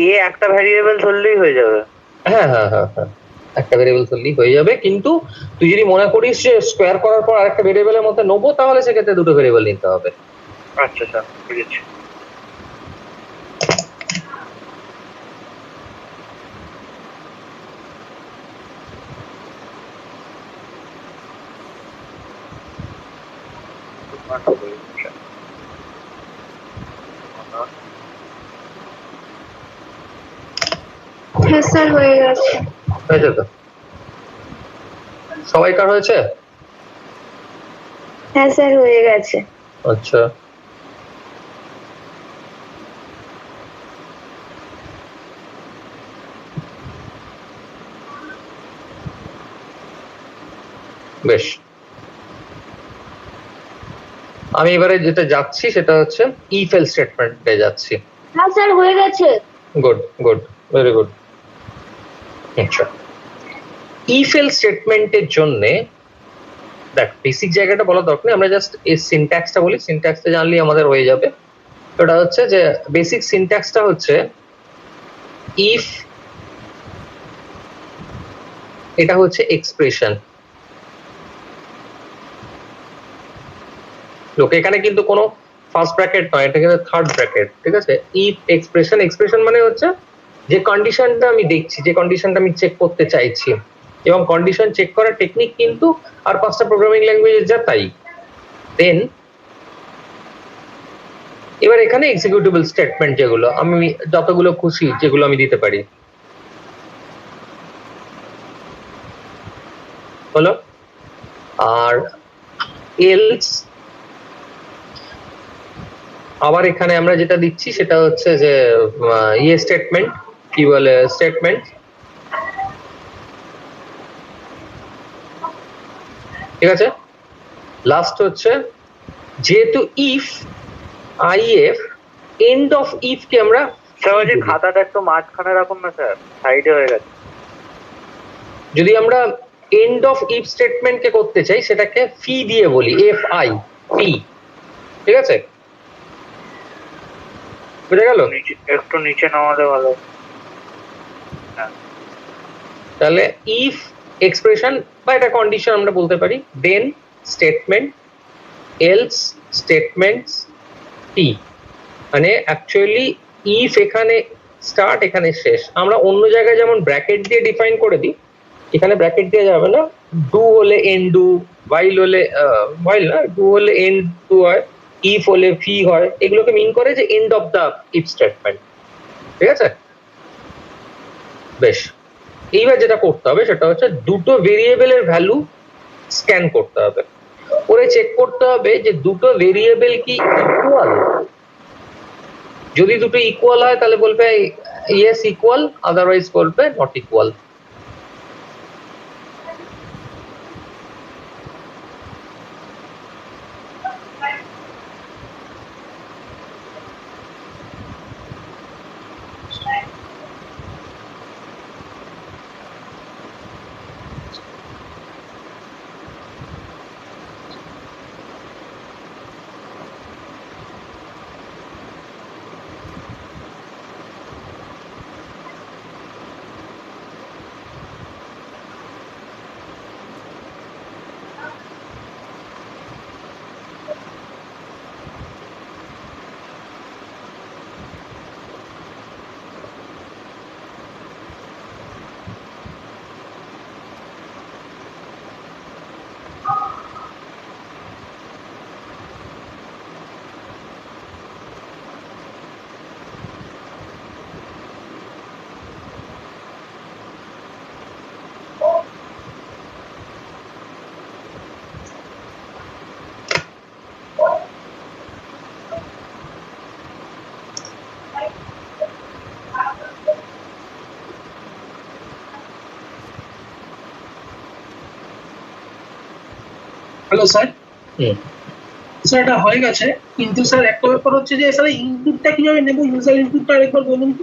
এ একটা ভ্যারিয়েবল ধরলেই হয়ে যাবে? হ্যাঁ হ্যাঁ হ্যাঁ হ্যাঁ, একটা ভেরিয়েবল ধরলেই হয়ে যাবে। কিন্তু তুই যদি মনে করিস যে স্কোয়ার করার পর আরেকটা ভেরিয়েবলের মধ্যে নেবো, তাহলে সেক্ষেত্রে দুটো ভেরিয়েবল নিতে হবে। আচ্ছা স্যার, বুঝেছি। হ্যাঁ স্যার হয়ে গেছে। হয়েছে তো? সবাইকার হয়েছে? হ্যাঁ স্যার হয়ে গেছে। আচ্ছা বেশ, আমি এবারে যেটা যাচ্ছি সেটা হচ্ছে ইফ এলস স্টেটমেন্টে যাচ্ছি। হ্যাঁ স্যার হয়ে গেছে। Good good, very good. আচ্ছা, ইফ এলস স্টেটমেন্টের জন্য দেখ বেসিক জায়গাটা বলা দরকার নেই, আমরা জাস্ট এই সিনট্যাক্সটা বলি, সিনট্যাক্সটা জানলেই আমাদের হয়ে যাবে। ওটা হচ্ছে যে বেসিক সিনট্যাক্সটা হচ্ছে ইফ, এটা হচ্ছে এক্সপ্রেশন। লোক এখানে কিন্তু কোনো ফার্স্ট ব্র্যাকেট নয়, এটা কিন্তু থার্ড ব্র্যাকেট, ঠিক আছে? ইফ এক্সপ্রেশন, এক্সপ্রেশন মানে হচ্ছে যে কন্ডিশনটা আমি দেখছি, যে কন্ডিশনটা আমি চেক করতে চাইছি, এবং কন্ডিশন চেক করার টেকনিক কিন্তু আর 5টা প্রোগ্রামিং ল্যাঙ্গুয়েজে যা তাই। দেন এবার এখানে এক্সিকিউটেবল স্টেটমেন্ট যেগুলো আমি যতগুলো খুশি যেগুলো আমি দিতে পারি, হলো। আর এলস, আবার এখানে আমরা যেটা দিচ্ছি সেটা হচ্ছে যে ইয়ে স্টেটমেন্ট, কি বলে স্টেটমেন্ট, ঠিক আছে? লাস্ট হচ্ছে যেহেতু if IF, end of if কে আমরা স্যার ওই যে খাতাটা একটু মাঝখানে রাখুন না স্যার, সাইডে হয়ে গেছে। যদি আমরা এন্ড অফ ইফ স্টেটমেন্ট কে করতে চাই সেটাকে ফি দিয়ে বলি, এফ আই, ফি, ঠিক আছে? বুঝা গেল? একটু নিচে নামালে ভালো। তাহলে ইফ এক্সপ্রেশন বা এটা কন্ডিশন আমরা বলতে পারি, দেন স্টেটমেন্ট, এলস স্টেটমেন্টস, টি, মানে অ্যাকচুয়ালি ইফ এখানে স্টার্ট, এখানে শেষ। আমরা অন্য জায়গায় যেমন ব্র্যাকেট দিয়ে ডিফাইন করে দিই, এখানে ব্র্যাকেট দিয়ে যাবে না। ডু হলে এন্ড ডু, while হলে while না, ডু হলে এন্ড ডু হয়, ইফ হলে ফি হয়, এগুলোকে মিন করে যে end of the if statement, ঠিক আছে? বেশ, এইবার যেটা করতে হবে সেটা হচ্ছে দুটো ভেরিয়েবলের ভ্যালু স্ক্যান করতে হবে, করে চেক করতে হবে যে দুটো ভেরিয়েবল কি ইকুয়াল। যদি দুটো ইকুয়াল হয় তাহলে বলবে ইয়েস ইকুয়াল, আদারওয়াইজ বলবে not equal. Hello sir. Hmm, sir এটা হয়ে গেছে, কিন্তু স্যার একটা ব্যাপার হচ্ছে যে স্যার ইনপুটটা কিভাবে নেব, ইউজার ইনপুটটা আরেকবার বলুন তো।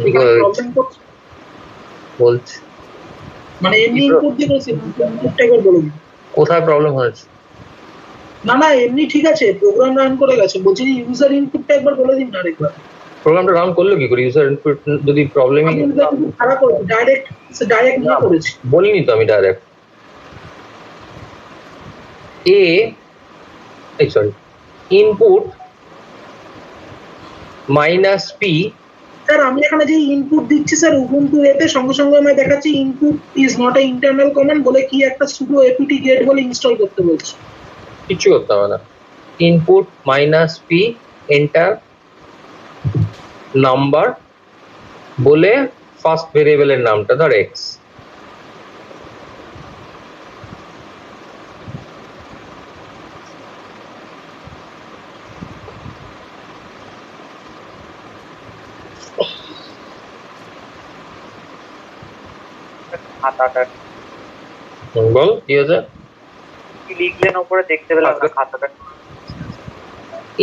এখানে প্রবলেম করছে, বলছি মানে এমনি ইনপুট দিয়ে করেছে, ইনপুটটা একবার বলুন। কোথায় প্রবলেম হয়েছে? না না এমনি ঠিক আছে, প্রোগ্রাম রান করে গেছে, বলছি ইউজার ইনপুটটা একবার বলে দিন না আরেকবার। প্রোগ্রামটা রান করলো কি করে? ইউজার ইনপুট যদি প্রবলেম, আমি ইউজার ইনপুট খারাপ করেছি, ডাইরেক্ট নিয়ে করেছি। বলিনি তো আমি direct sorry input minus P. Sir আমি এখানে যে ইনপুট দিচ্ছি স্যার উবুন্টু এতে সঙ্গে সঙ্গে আমি দেখাচ্ছি input is not a internal command বলে কি একটা সুডো এপিটি গেট বলে ইনস্টল করতে বলছি। কিছু করতে হবে না, input minus P enter number বলে ফার্স্ট ভেরিয়েবলের নামটা ধর এক্স। খাতাটা বল কি হয়েছে? কি লিখলেন ওপরে দেখতে পেলাম না খাতাটা।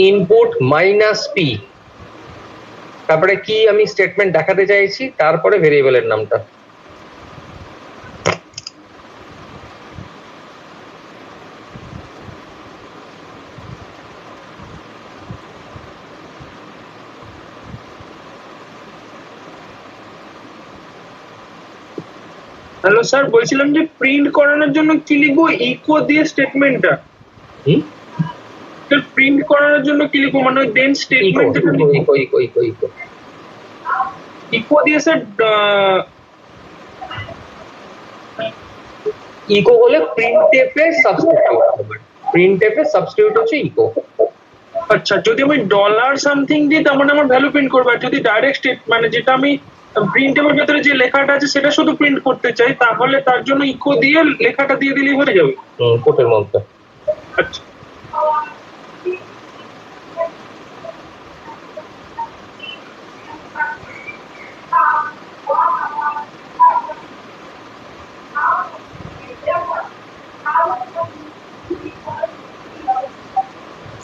ইনপুট মাইনাস পি, তারপরে কি আমি স্টেটমেন্ট দেখাতে চাইছি, তারপরে ভেরিয়েবলের নামটা। হ্যালো স্যার, বলছিলাম যে প্রিন্ট করানোর জন্য কি লিখবো? ইকো দিয়ে স্টেটমেন্টটা প্রিন্ট করানোর জন্য কি লিখবো? মানে দেন statement eco eco eco eco eco দিয়ে স্যার ইকো হলে প্রিন্টএফ এর সাবস্টিটিউট হবে। প্রিন্টএফ এর সাবস্টিটিউট হচ্ছে ইকো। আচ্ছা, যদি আমি ডলার সামথিং দিই তার মানে আমার ভ্যালু প্রিন্ট করবো, আর যদি ডাইরেক্ট স্টেট মানে যেটা আমি প্রিন্টের ভেতরে যে লেখাটা আছে সেটা শুধু প্রিন্ট করতে চাই, তাহলে তার জন্য ইকো দিয়ে লেখাটা দিয়ে দিলেই হয়ে যাবে কোটের মধ্যে। আচ্ছা,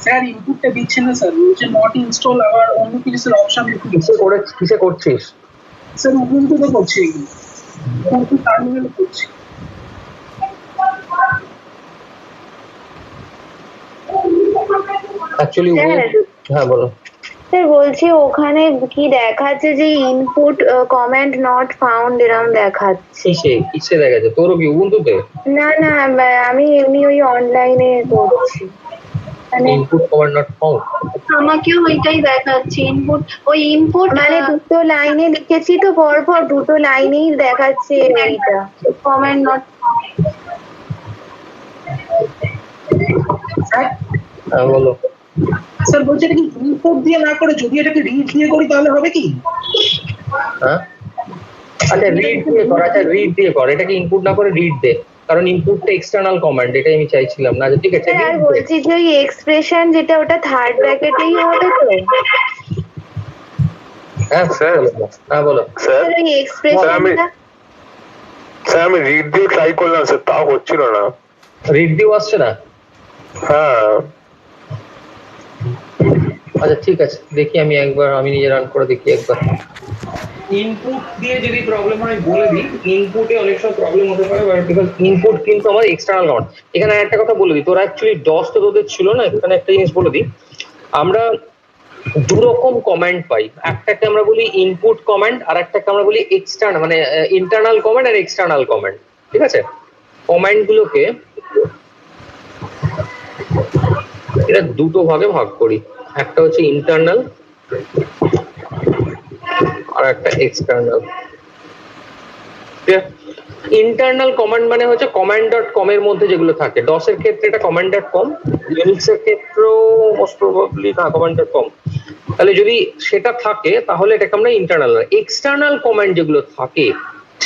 স্যার ইনপুটটা দিচ্ছে না স্যার, বলছে নট ইনস্টল, আবার অন্য কিছু অপশন কিসে করছিস? স্যার উবুন্টুতে করছি, এগুলো উবুন্টু টার্মিনালে করছি। অ্যাকচুয়ালি হ্যাঁ বলো। স্যার বলছি ওখানে কি দেখাচ্ছে যে ইনপুট কমেন্ট নট ফাউন্ড এরকম দেখাচ্ছে। কিসে দেখাচ্ছে? তোরও কি উবুন্টুতে? না না, আমি এমনি ওই অনলাইনে করছি। Input command not found. আমাকেও ওইটাই দেখাচ্ছে ইনপুট, ওই ইনপুট মানে দুটো লাইনে লিখেছি তো, পরপর দুটো লাইনেই দেখাচ্ছে এইটা কমেন্ট নট। হ্যাঁ বলো। স্যার বলছে এটা কি ইনপুট দিয়ে না করে যদি এটাকে রিড দিয়ে করি তাহলে হবে কি? হ্যাঁ আচ্ছা, রিড দিয়ে কর। আচ্ছা রিড দিয়ে কর, এটাকে ইনপুট না করে রিড দে, কারণ ইনপুটটা এক্সটার্নাল কমান্ড, এটাই আমি চাইছিলাম না। ঠিক আছে, আর বলছি যে ওই এক্সপ্রেশন যেটা ওটা থার্ড ব্র্যাকেটেই হবে তো? হ্যাঁ স্যার, হ্যাঁ বলো স্যার ওই এক্সপ্রেশনটা স্যার আমি রিড দিয়ে ট্রাই করলাম স্যার, তাও হচ্ছিল না। রিড দিয়েও আসছে না? হ্যাঁ আচ্ছা ঠিক আছে, দেখি আমি একবার, আমি নিজে রান করে দেখি একবার। ইনপুট দিয়ে যদি প্রবলেম হয় বলে দিই, ইনপুটে অনেক সময় প্রবলেম হতে পারে, বিকজ ইনপুট কিন্তু আমার এক্সটার্নাল কমান্ড। এখানে একটা কথা বলে দিই, তোরা অ্যাকচুয়ালি ডস তো তোদের ছিল না, এখানে একটা জিনিস বলে দিই, আমরা দু রকম কমান্ড পাই। একটাকে আমরা বলি ইনপুট কমান্ড, আর একটাকে আমরা বলি এক্সটার্নাল, মানে ইন্টারনাল কমান্ড আর এক্সটার্নাল কমান্ড। ঠিক আছে, কমান্ড গুলোকে এটা দুটো ভাগে ভাগ করি, একটা হচ্ছে ইন্টারনাল আর একটা এক্সটার্নাল। ইন্টারনাল কমান্ড মানে হচ্ছে command.com এর মধ্যে যেগুলো থাকে। ডস এর ক্ষেত্রে এটা command.com, লিনাক্স এর ক্ষেত্রেও মোস্ট প্রবাবলি command.com। তাহলে যদি সেটা থাকে তাহলে এটাকে আমরা ইন্টারনাল। এক্সটার্নাল কমান্ড যেগুলো থাকে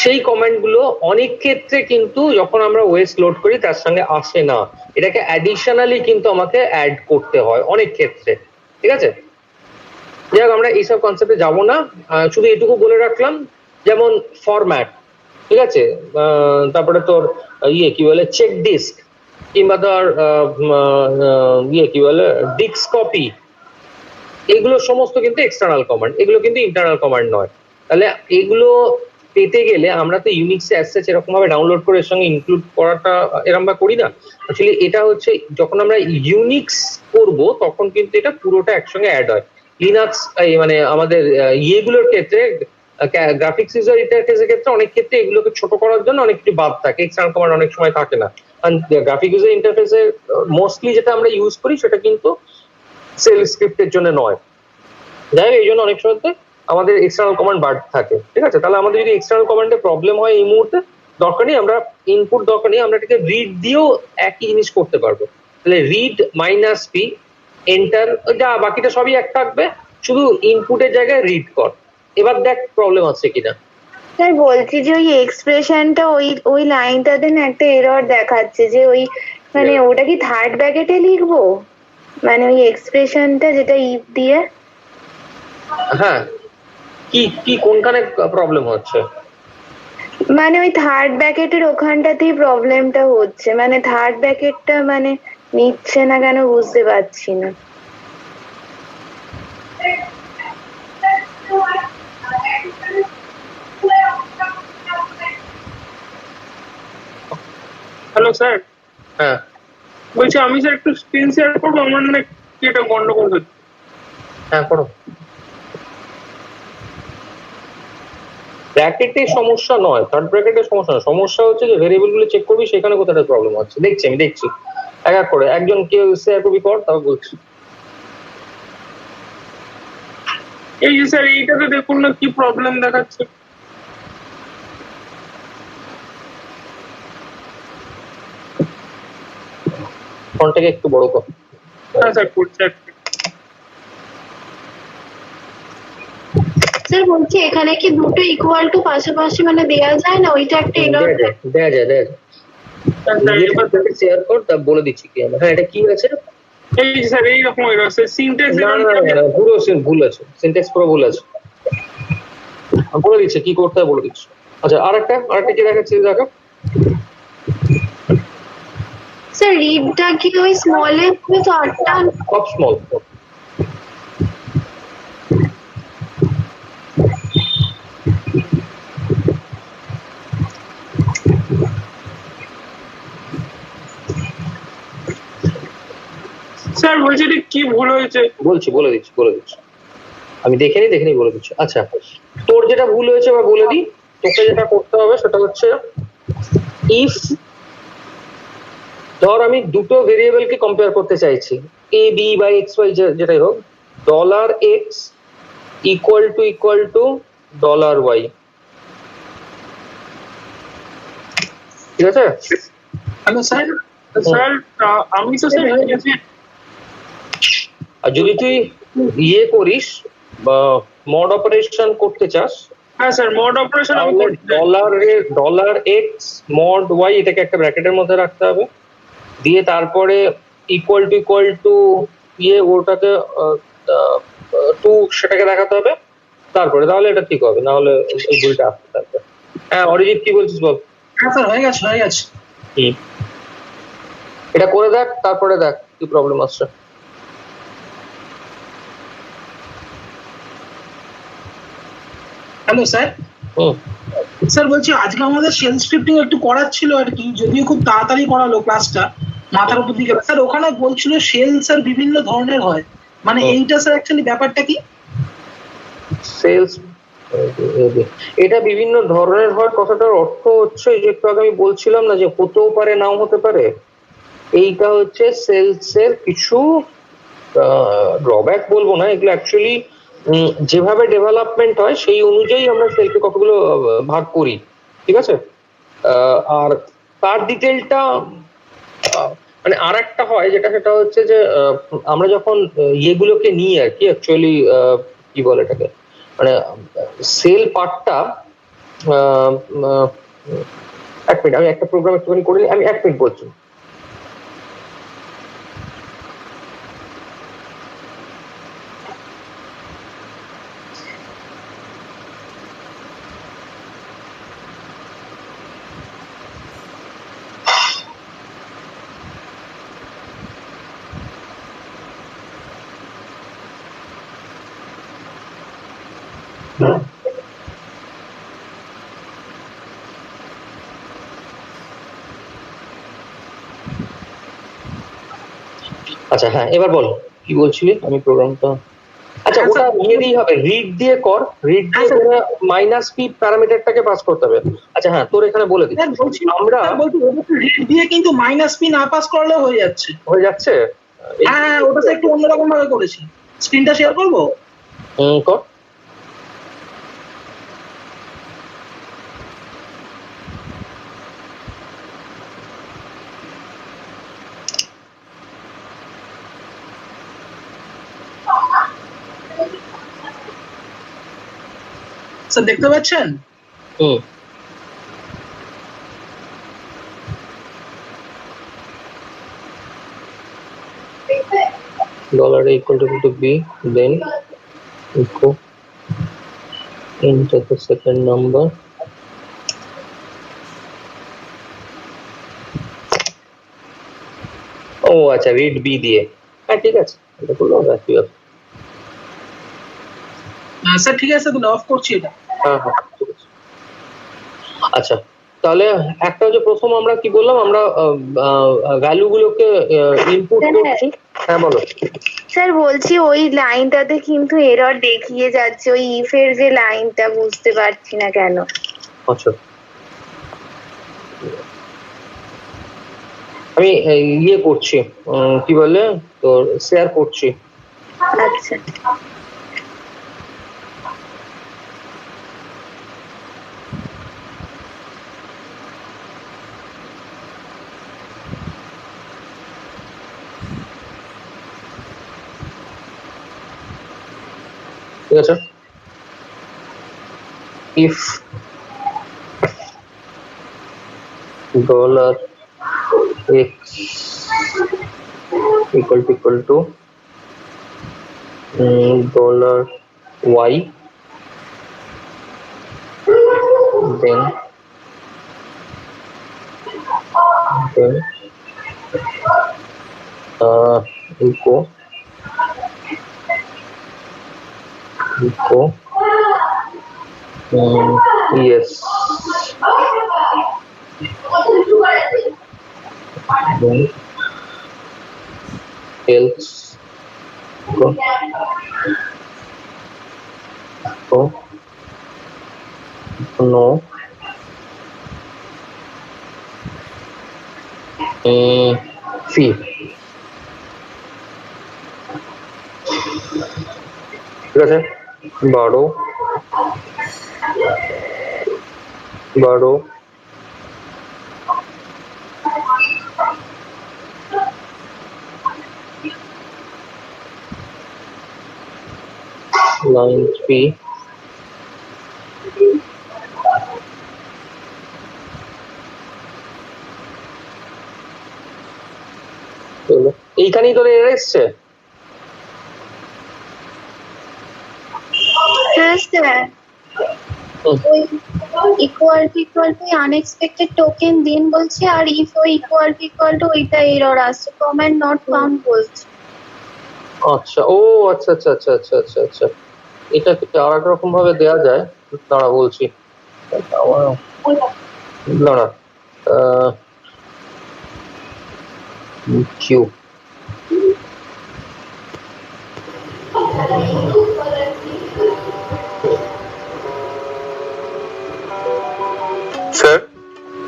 সেই কমান্ড গুলো অনেক ক্ষেত্রে কিন্তু যখন আমরা ওএস লোড করি তার সঙ্গে আসে না, এটাকে অ্যাডিশনালি কিন্তু আমাকে অ্যাড করতে হয় অনেক ক্ষেত্রে। ঠিক আছে, যাই হোক আমরা এইসব কনসেপ্টে যাবো না, শুধু এটুকু বলে রাখলাম, যেমন ফরম্যাট, ঠিক আছে, তারপরে তোর ইয়ে কি বলে চেক ডিস্ক, কিংবা ধর ইয়ে কি বলে ডিস্ক কপি, এগুলো সমস্ত কিন্তু এক্সটার্নাল কমান্ড, এগুলো কিন্তু ইন্টারনাল কমান্ড নয়। তাহলে এগুলো পেতে গেলে আমরা তো ইউনিক্সে অ্যাসেস এরকম ভাবে ডাউনলোড করে এর সঙ্গে ইনক্লুড করাটা এরকম ভাবে করি না। অ্যাকচুয়ালি এটা হচ্ছে যখন আমরা ইউনিক্স করব তখন কিন্তু এটা পুরোটা একসঙ্গে অ্যাড হয়। লিনাক্স মানে আমাদের ইয়েগুলোর ক্ষেত্রে, গ্রাফিক্স ইউজার ইন্টারফেসের ক্ষেত্রে অনেক ক্ষেত্রে এগুলোকে ছোট করার জন্য অনেক কিছু বাদ থাকে, এক্সটার্নাল কমান্ড অনেক সময় থাকে না। গ্রাফিক ইউজার ইন্টারফেসে মোস্টলি যেটা আমরা ইউজ করি সেটা কিন্তু সেল স্ক্রিপ্টের জন্য নয়। যাই হোক, এই জন্য অনেক সময় আমাদের এক্সটার্নাল কমান্ড বাদ থাকে। ঠিক আছে, তাহলে আমাদের যদি এক্সটার্নাল কমান্ডে প্রবলেম হয় এই মুহূর্তে, দরকার নেই, আমরা ইনপুট দরকার নেই, আমরা এটাকে রিড দিয়েও একই জিনিস করতে পারবো। তাহলে রিড মাইনাস পি এন্টার, যা বাকিটা সবই এক থাকবে, শুধু ইনপুটের জায়গায় রিড কর। এবার দেখ প্রবলেম আছে কিনা। স্যার বলছি যে ওই এক্সপ্রেশনটা ওই লাইনটাতে না একটা এরর দেখাচ্ছে, যে ওই মানে ওটা কি থার্ড ব্র্যাকেটে লিখবো? মানে ওই এক্সপ্রেশনটা যেটা ইফ দিয়ে। হ্যাঁ, কি কি কোনখানে প্রবলেম হচ্ছে? মানে ওই থার্ড ব্যাকেটের ওখানটাতেই প্রবলেমটা হচ্ছে, মানে থার্ড ব্যাকেটটা মানে নিচ্ছে না কেন বুঝতে পারছি না। হ্যালো স্যার, হ্যাঁ বলছি আমি স্যার একটু স্ক্রিন শেয়ার করবো, আমার না কি এটা গন্ডগোল হচ্ছে। হ্যাঁ করো। ব্র্যাকেটের সমস্যা নয়, থার্ড ব্র্যাকেটের সমস্যা নয়, সমস্যা হচ্ছে যে ভেরিয়েবল গুলো চেক করবি সেখানে কোথায় প্রবলেম হচ্ছে। দেখছি আমি দেখছি এক এক করে, একজন কেউ শেয়ার করবি কর, তারপর বলছি। এই যে স্যার এইটাতে দেখুন না কি প্রবলেম দেখাচ্ছে। ফোনটাকে একটু বড় কর। হ্যাঁ স্যার করছে। স্যার বলছি এখানে কি দুটো ইকুয়াল টু পাশাপাশি মানে দেয়া যায় না? ওইটা একটা এরর। দেয়া যায় শেয়ার কর, তা বলে দিচ্ছি কি আমরা। হ্যাঁ এটা কি আছে? এই স্যার এইরকম আছে সিনট্যাক্স পুরো ভুল আছে, সিনট্যাক্স পুরো ভুল আছে। বলে দিচ্ছে কি করতে হবে, বলে দিচ্ছি। আচ্ছা আরেকটা কি দেখাচ্ছি দেখো। স্যার রিডটা কি ওই স্মল এ তো আটটা? সব স্মল। স্যার বলছি এটা কি ভুল হয়েছে? বলে দিচ্ছি আমি দেখে নি বলে দিচ্ছি। আচ্ছা তোর যেটা ভুল হয়েছে বা বলে দিই, তোকে যেটা করতে হবে সেটা হচ্ছে ইফ ধর আমি দুটো ভেরিয়েবলকে কম্পেয়ার করতে চাইছি, এ বি বা এক্স ওয়াই যেটাই হোক, $x ইকুয়াল টু $y, ঠিক আছে? Hello sir. স্যার আমি তো স্যার আর যদি তুই ইয়ে করিস বা মড অপারেশন করতে চাস, হ্যাঁ স্যার মড অপারেশন আমি করতে $x mod y এটাকে একটা ব্র্যাকেটের মধ্যে রাখতে হবে, দিয়ে তারপরে ইকুয়াল টু ইয়ে ওটাকে 2 সেটাকে দেখাতে হবে তারপরে, তাহলে এটা ঠিক হবে, না হলে ওই ভুলটা আসতে থাকবে। হ্যাঁ অরিজিৎ কি বলছিস বল। হ্যাঁ স্যার হয়ে গেছে এটা করে দেখ, তারপরে দেখ কি প্রবলেম আসছে। Hello sir. স্যার বলছি আজকে আমাদের শেল স্ক্রিপ্টিং একটু করার ছিল আর কি, যদিও খুব তাড়াতাড়ি করালো ক্লাসটা, মাথার উপর দিকে। স্যার ওখানে বলছিল শেল স্যার বিভিন্ন ধরনের হয়, মানে এইটা স্যার অ্যাকচুয়ালি ব্যাপারটা কি? সেলস এটা বিভিন্ন ধরনের হয়, কথাটার অর্থ হচ্ছে যে একটু আগে আমি বলছিলাম না যে হতেও পারে নাও হতে পারে। এইটা হচ্ছে সেলসের কিছু ড্রব্যাক বলবো না, এগুলো অ্যাকচুয়ালি যেভাবে ডেভেলপমেন্ট হয় সেই অনুযায়ী আমরা সেলকে কতগুলো ভাগ করি, ঠিক আছে? আর তার ডিটেলটা মানে আর একটা হয় যেটা, সেটা হচ্ছে যে আমরা যখন ইয়েগুলোকে নিই আর কি, অ্যাকচুয়ালি কি বলে এটাকে, মানে সেল পার্টটা, এক মিনিট আমি একটা প্রোগ্রাম একটুখানি করে নিই, আমি 1 মিনিট বলছি। আচ্ছা হ্যাঁ এবার বল কি বলছিলি, আমি প্রোগ্রামটা আচ্ছা ওটা নিয়ে দিই হবে, রিড দিয়ে কর, রিড দিয়ে করে -p প্যারামিটারটাকে পাস করতে হবে। আচ্ছা হ্যাঁ তোর এখানে বলে দিই, আমরা রিড দিয়ে কিন্তু -p না পাস করলে হয়ে যাচ্ছে। হ্যাঁ ওটা তো একটু অন্যরকম ভাবে করেছি। স্ক্রিনটা শেয়ার করব? কর। স্যার দেখতে পাচ্ছেন? $= b, then echo enter the second number ও আচ্ছা, রিড বি দিয়ে, হ্যাঁ ঠিক আছে, এটা করলেও কি হবে। স্যার ঠিক আছে, তাহলে অফ করছি এটা। হ্যাঁ হ্যাঁ ঠিক আছে। আচ্ছা, তাহলে একটা হচ্ছে প্রথম আমরা কি বললাম, আমরা ভ্যালু গুলোকে ইনপুট করছি। হ্যাঁ বলো। স্যার বলছি ওই লাইনটাতে কিন্তু এরর দেখিয়ে যাচ্ছে, ওই ইফ এর যে লাইনটা, বুঝতে পারছি না কেন। আচ্ছা, আমি ইয়ে করছি, কি বলে তোর, শেয়ার করছি। আচ্ছা ঠিক আছে। If $x equal to $y, then echo yes, then else no, fee, ঠিক আছে। 12 line 3 এইখানেই তোর এর এসছে। হ্যাঁ স্যার, ওই ইকুয়াল টু আনএক্সপেক্টেড টোকেন দিন বলছে, আর ইফ ওই ইকুয়াল টু ওইটা এরর আসছে, কমান্ড নট ফাউন্ড বলছে। আচ্ছা, ও আচ্ছা আচ্ছা আচ্ছা আচ্ছা আচ্ছা আচ্ছা, এটা কি আর এক রকম ভাবে দেওয়া যায়? দাঁড়া বলছি, দাঁড়া, কিউ স্যার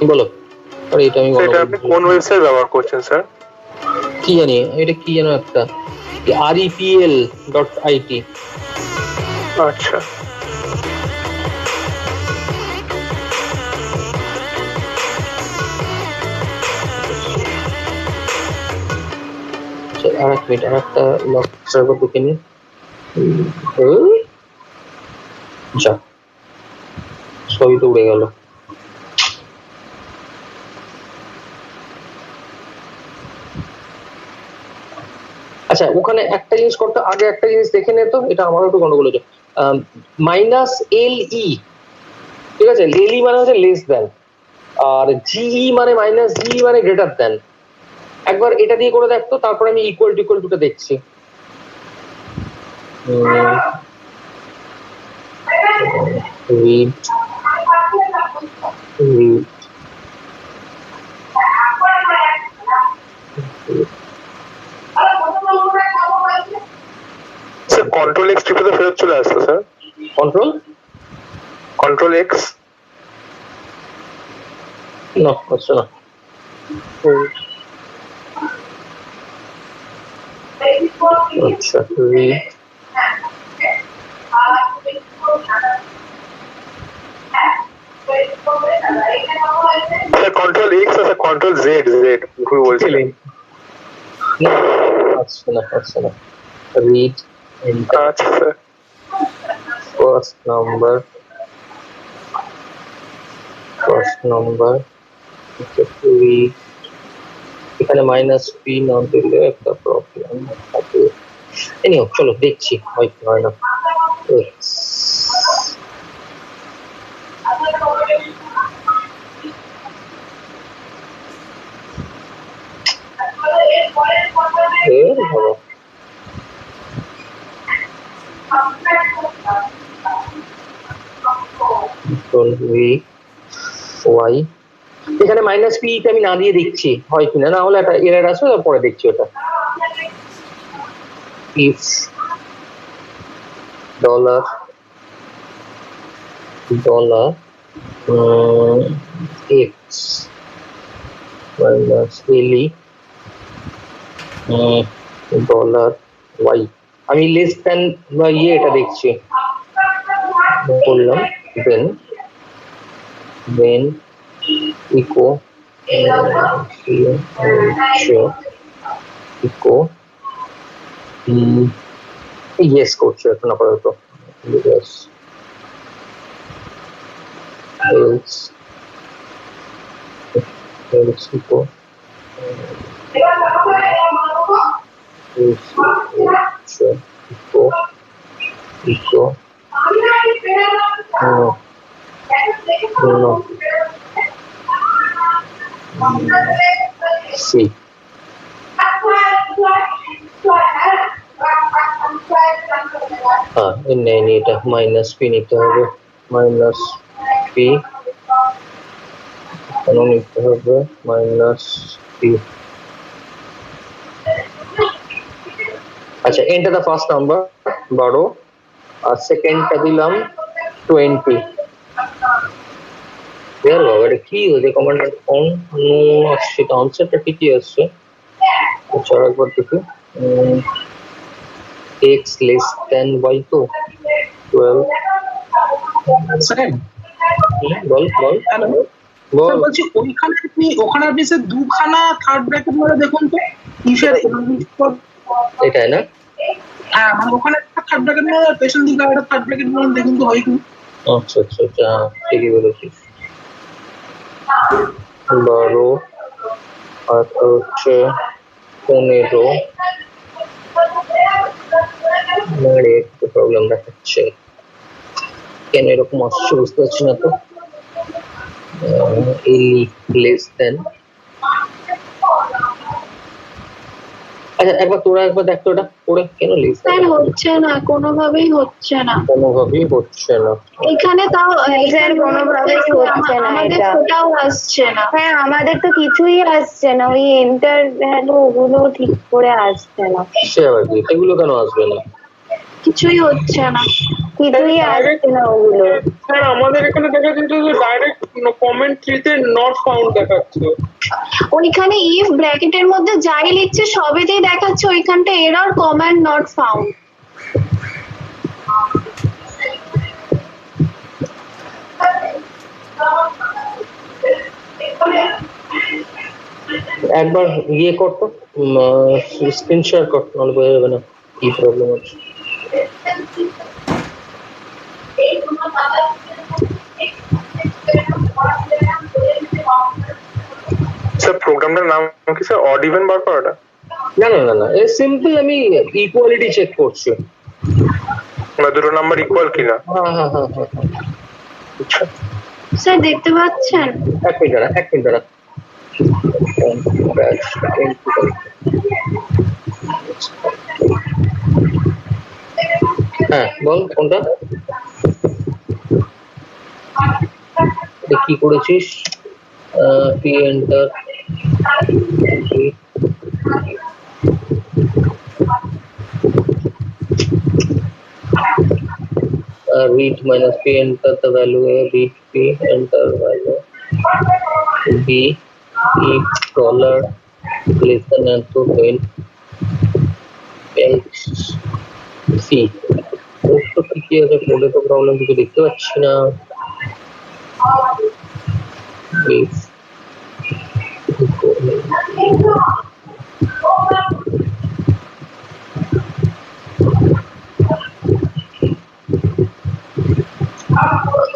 বলো। আরে এটা আমি এটা আপনি কোন ওয়েবসাইট ব্যবহার করছেন স্যার? কি জানি, এটা কি যেন একটা repl.it। আচ্ছা, আর এক মিনিট, আর একটা লক সার্ভার ঢুকে নি। যা, সবই তো উড়ে গেল। আচ্ছা, ওখানে একটা জিনিস করতে, আগে একটা জিনিস দেখে নে তো, এটা আমারও একটু গন্ডগোল হয়েছে। -LE, ঠিক আছে, LE মানে হচ্ছে লেস দেন, আর GE মানে -GE মানে গ্রেটার দেন। একবার এটা দিয়ে করে দেখতো, তারপর আমি ইকুয়াল টুটা দেখছি। read স্যার কন্ট্রোল এক্স টিপে ফেরত চলে আসতো স্যার। কন্ট্রোল এক্স না, আচ্ছা না, আচ্ছা read স্যার কন্ট্রোল এক্স আছে, কন্ট্রোল জেড ভুল বলছিলেন। আচ্ছা না, আচ্ছা না, read আচ্ছা স্যার, first number read, এখানে -p না দিলে একটা প্রবলেম থাকে। এনিও চলো দেখছি, হয় কি হয় না। ভালো। ওয়াই এখানে মাইনাস পি টা আমি না দিয়ে দেখছি হয় কিনা, না হলে একটা এরর আসবে, পরে দেখছি ওটা। If dollar X minus LE dollar Y, আমি লেস দ্যান বা এটা দেখছি করলাম, দেন ইকো ইকো ইয়েস করছে এখন আপাতত, else ইকো ইকো সি নেই এটা মাইনাস পি নিতে হবে, মাইনাস পি নিতে হবে মাইনাস পি। আচ্ছা এন্টার দ্য ফার্স্ট নাম্বার 12 আর সেকেন্ডটা দিলাম 20। यार बाबा এটা কি হয়েছে, কমান্ড অন নো আসছে, আনসারটা ঠিকই আসছে। আচ্ছা একবার দেখি, x লেস দ্যান y তো 12। স্যার বল বল হ্যালো বল। বলছি ওখানে আপনি স্যার দুখানা থার্ড ব্র্যাকেট মানে দেখুন তো ইফের এটাই না? হ্যাঁ মানে ওখানে একটা থার্ড ব্র্যাকেট মানে পেছন দিকে একটা থার্ড ব্র্যাকেট মানে দেখুন তো হয় কি। আচ্ছা আচ্ছা আচ্ছা ঠিকই বলেছিস। 12 আর হচ্ছে 15 একটু প্রবলেম দেখাচ্ছে, কেন এরকম আসছে বুঝতে পারছি না তো। লেস দেন, আচ্ছা একবার তোরা একবার দেখতো এটা পড়ে, কেন লেস স্যার হচ্ছে না, কোনোভাবেই হচ্ছে না, কোনোভাবেই হচ্ছে না। এখানে তাও স্যার কোনোভাবেই হচ্ছে না, আমাদের এটা ফোটাও আসছে না। হ্যাঁ আমাদের তো কিছুই আসছে না, ওই এন্টার ভ্যালু ওগুলো ঠিক করে আসছে না। সে আবার কি, সেগুলো কেন আসবে না? কিছুই হচ্ছে না, কিছুই আসছে না ওগুলো। স্যার আমাদের এখানে দেখা যাচ্ছে যে ডাইরেক্ট কমেন্ট থ্রিতে নট ফাউন্ড দেখাচ্ছে। ওইখানে ইফ ব্র্যাকেটের মধ্যে যাই লিখছে সবেতেই দেখাচ্ছে ওইখানটা এরর কমান্ড নট ফাউন্ড। একবার ইয়ে করতো, স্ক্রিন শেয়ার কর, নাহলে বোঝা যাবে না কি প্রবলেম হচ্ছে। স্যার প্রোগ্রামটার নাম কি স্যার? অড ইভেন বার করাটা? না না না না, এ সিম্পল আমি ইকুয়ালিটি চেক করছি, মানে দুটো নাম্বার ইকুয়াল কিনা। হ্যাঁ হ্যাঁ হ্যাঁ হ্যাঁ হ্যাঁ। আচ্ছা স্যার দেখতে পাচ্ছেন? এক মিনিট দাঁড়া, এক মিনিট দাঁড়া। হ্যাঁ বল কোনটা কি করেছিস? P enter read minus p, enter the value a, read p, enter value b, if dollar less than and to when x c। তো ঠিকই আছে, কোডে তো প্রবলেম কিছু দেখতে পাচ্ছি না। if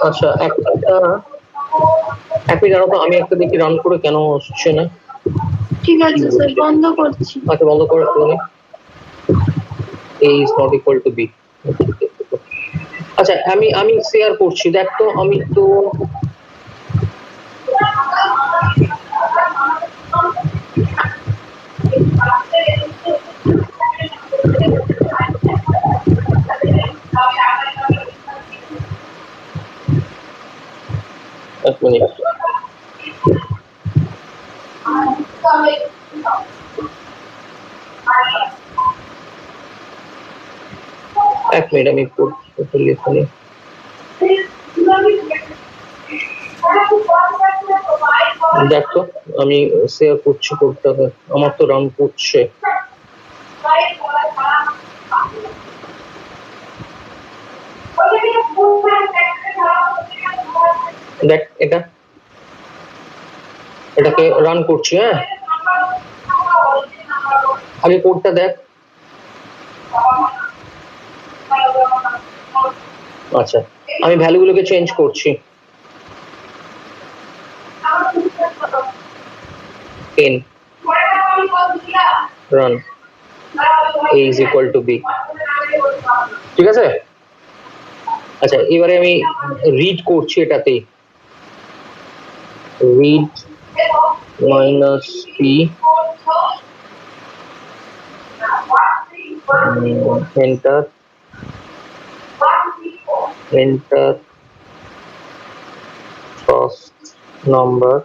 আচ্ছা একটা এক মিনিট দাঁড়াও তো, আমি একটা দেখি রান করে কেন আসছে না। ঠিক আছে স্যার বন্ধ করছি। আচ্ছা বন্ধ করে তুমি, a is not equal to b। আচ্ছা আমি শেয়ার করছি, দেখ তো আমি তো এক মিনিট। এক মিনিট আমি কোডটা লিখে নিই। দেখো আমি শেয়ার করছি কোডটা, আমার তো রান করছে। দেখ এটাকে রান করছি। হ্যাঁ, আগে কোডটা দেখ। আচ্ছা, আমি ভ্যালুগুলোকে চেঞ্জ করছি। 10 run a is equal to b, ঠিক আছে। আচ্ছা, এবারে আমি রিড করছি এটাতে, read minus p enter first number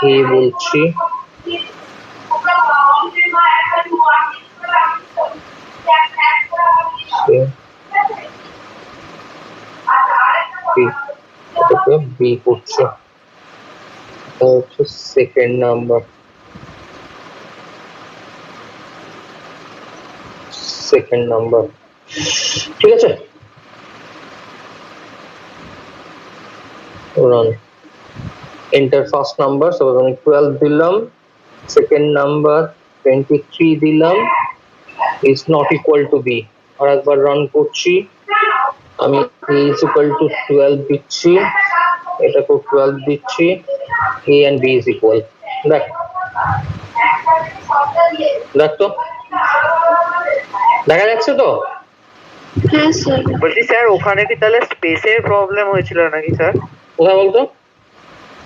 a বলছি, b করছে, হচ্ছে সেকেন্ড নাম্বার, ঠিক আছে। Run, enter first number, suppose আমি 12 দিলাম, সেকেন্ড নাম্বার 23 দিলাম, is not equal to B. আর একবার রান করছি, আমি a is equal to 12 দিচ্ছি, এটাকেও 12 দিচ্ছি, a and b is equal। দেখ তো দেখা যাচ্ছে তো? হ্যাঁ স্যার। বলছি স্যার ওখানে কি তাহলে স্পেসের প্রবলেম হয়েছিল নাকি স্যার? কোথায় বলতো?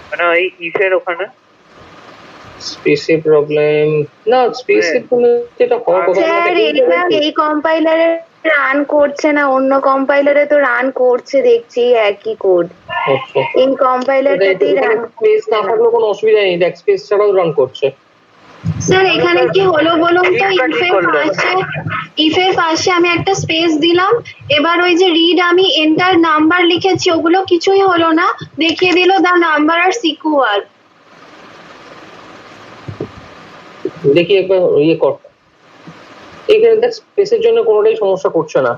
মানে ওই ইফের ওখানে স্পেসে প্রবলেম না, স্পেসে যেটা হওয়ার কথা স্যার এটা এই কম্পাইলারে রান করছে না, অন্য কম্পাইলারে তো রান করছে দেখছি একই কোড। আচ্ছা, এই কম্পাইলারটাতেই রান। স্পেস না থাকলে কোনো অসুবিধা নেই, দেখ স্পেস ছাড়াও রান করছে। স্যার এখানে কি হলো বলুন তো, ইফের পাশে আমি একটা স্পেস দিলাম, এবার ওই যে রিড আমি এন্টার নাম্বার লিখেছি ওগুলো কিছুই হলো না, দেখিয়ে দিল দা নাম্বার আর সিকুয়ার। দেখি একবার ইয়ে কর, এখানে দেখ স্পেসের জন্য কোনোটাই সমস্যা করছে না।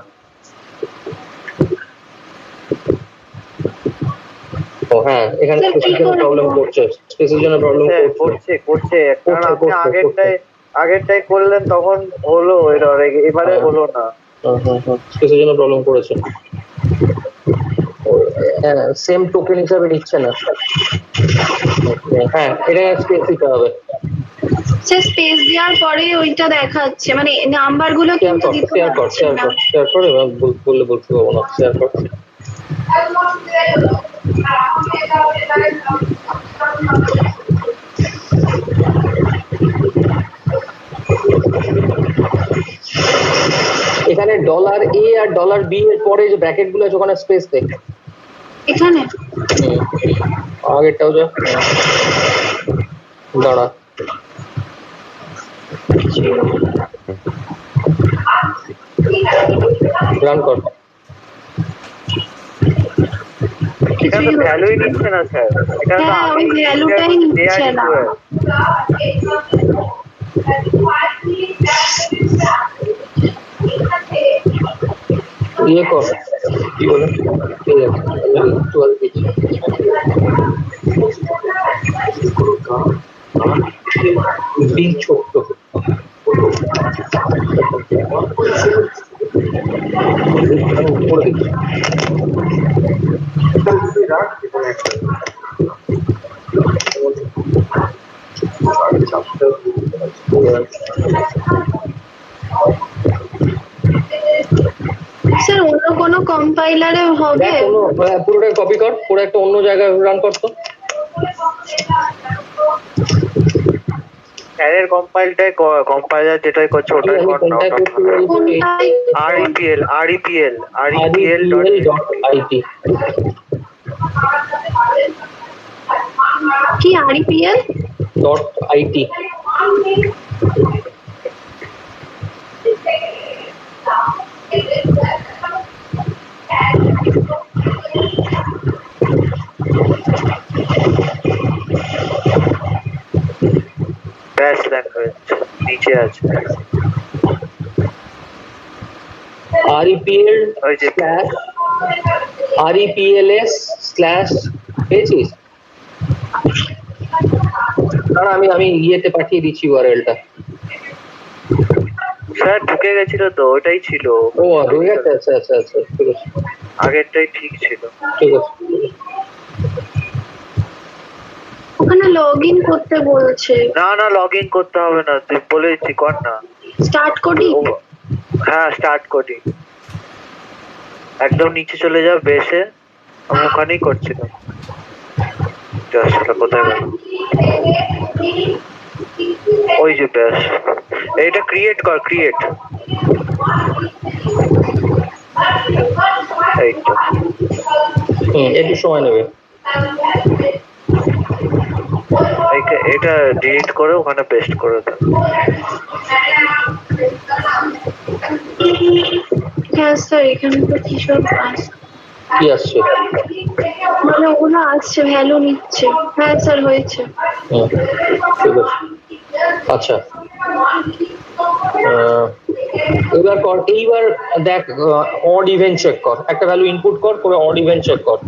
ও হ্যাঁ, এখানে স্পেসের জন্য প্রবলেম করছে, স্পেসের জন্য প্রবলেম করছে কারণ আপনি আগেরটাই করলেন তখন হলো এরর, এবারে হলো না। স্পেসের জন্য প্রবলেম করেছে, সেম টোকেন হিসাবে নিচ্ছে না। হ্যাঁ, এটা স্পেস দিতে হবে। স্যার স্পেস দেওয়ার পরে ওইটা দেখাচ্ছে, মানে নাম্বারগুলো কিন্তু দিতে পারছে না। শেয়ার কর, এবার বললে বলতে পারবো না, শেয়ার কর। এখানে ডলার এ আর ডলার বি এর পরে যে ব্র্যাকেট গুলো আছে ওখানে স্পেস দেখ এখানে। আগেরটাও যা, দাঁড়া রান কর। এটা তো ভ্যালুই নিচ্ছে না স্যার, এটা তো হ্যাঁ ওই ভ্যালুটাই নিচ্ছে না। ইয়ে কর, কি বলে, ঠিক আছে 12 দিচ্ছি। বি ছোট্ট করে দিচ্ছি। স্যার অন্য কোনো কম্পাইলারে হবে? পুরোটা কপি কর, পুরো একটা অন্য জায়গায় রান কর তো। স্যারের কম্পাইলার যেটাই করছে ওটাই কর না কোনটাই REPL REPL.IT কি আরইপিএল .IT ব্যাস ল্যাঙ্গুয়েজ নিচে আছে REPL ওই যে REPLS/ পেয়েছিস? দাঁড়া আমি ইয়েতে পাঠিয়ে দিচ্ছি URL-টা। স্যার ঢুকে গেছিল তো ওটাই ছিল ও হয়ে গেছে, আচ্ছা ঠিক আছে আগেরটাই ঠিক ছিল ঠিক আছে। ওখানে লগইন করতে বলছে। না লগ ইন করতে হবে না, তুই বলে দিচ্ছি কর না। স্টার্ট করি? হ্যাঁ স্টার্ট করি, একদম নিচে চলে যাও বেসে, আমি ওখানেই করছিলাম। সেটা কোথায় গেল? ওই যে ব্যাস, এটা ক্রিয়েট কর, ক্রিয়েট, এই তো। একটু সময় নেবে। এটা ডিলিট করে ওখানে পেস্ট করে দাও। হ্যাঁ স্যার, এখানে তো কি সব আসছে, কি আসছে? মানে ওগুলো আসছে, ভ্যালু নিচ্ছে। হ্যাঁ স্যার হয়েছে। ঠিক আছে, আচ্ছা এবার কর, এইবার দেখ অড ইভেন চেক কর, একটা ভ্যালু ইনপুট কর, করে অড ইভেন চেক কর।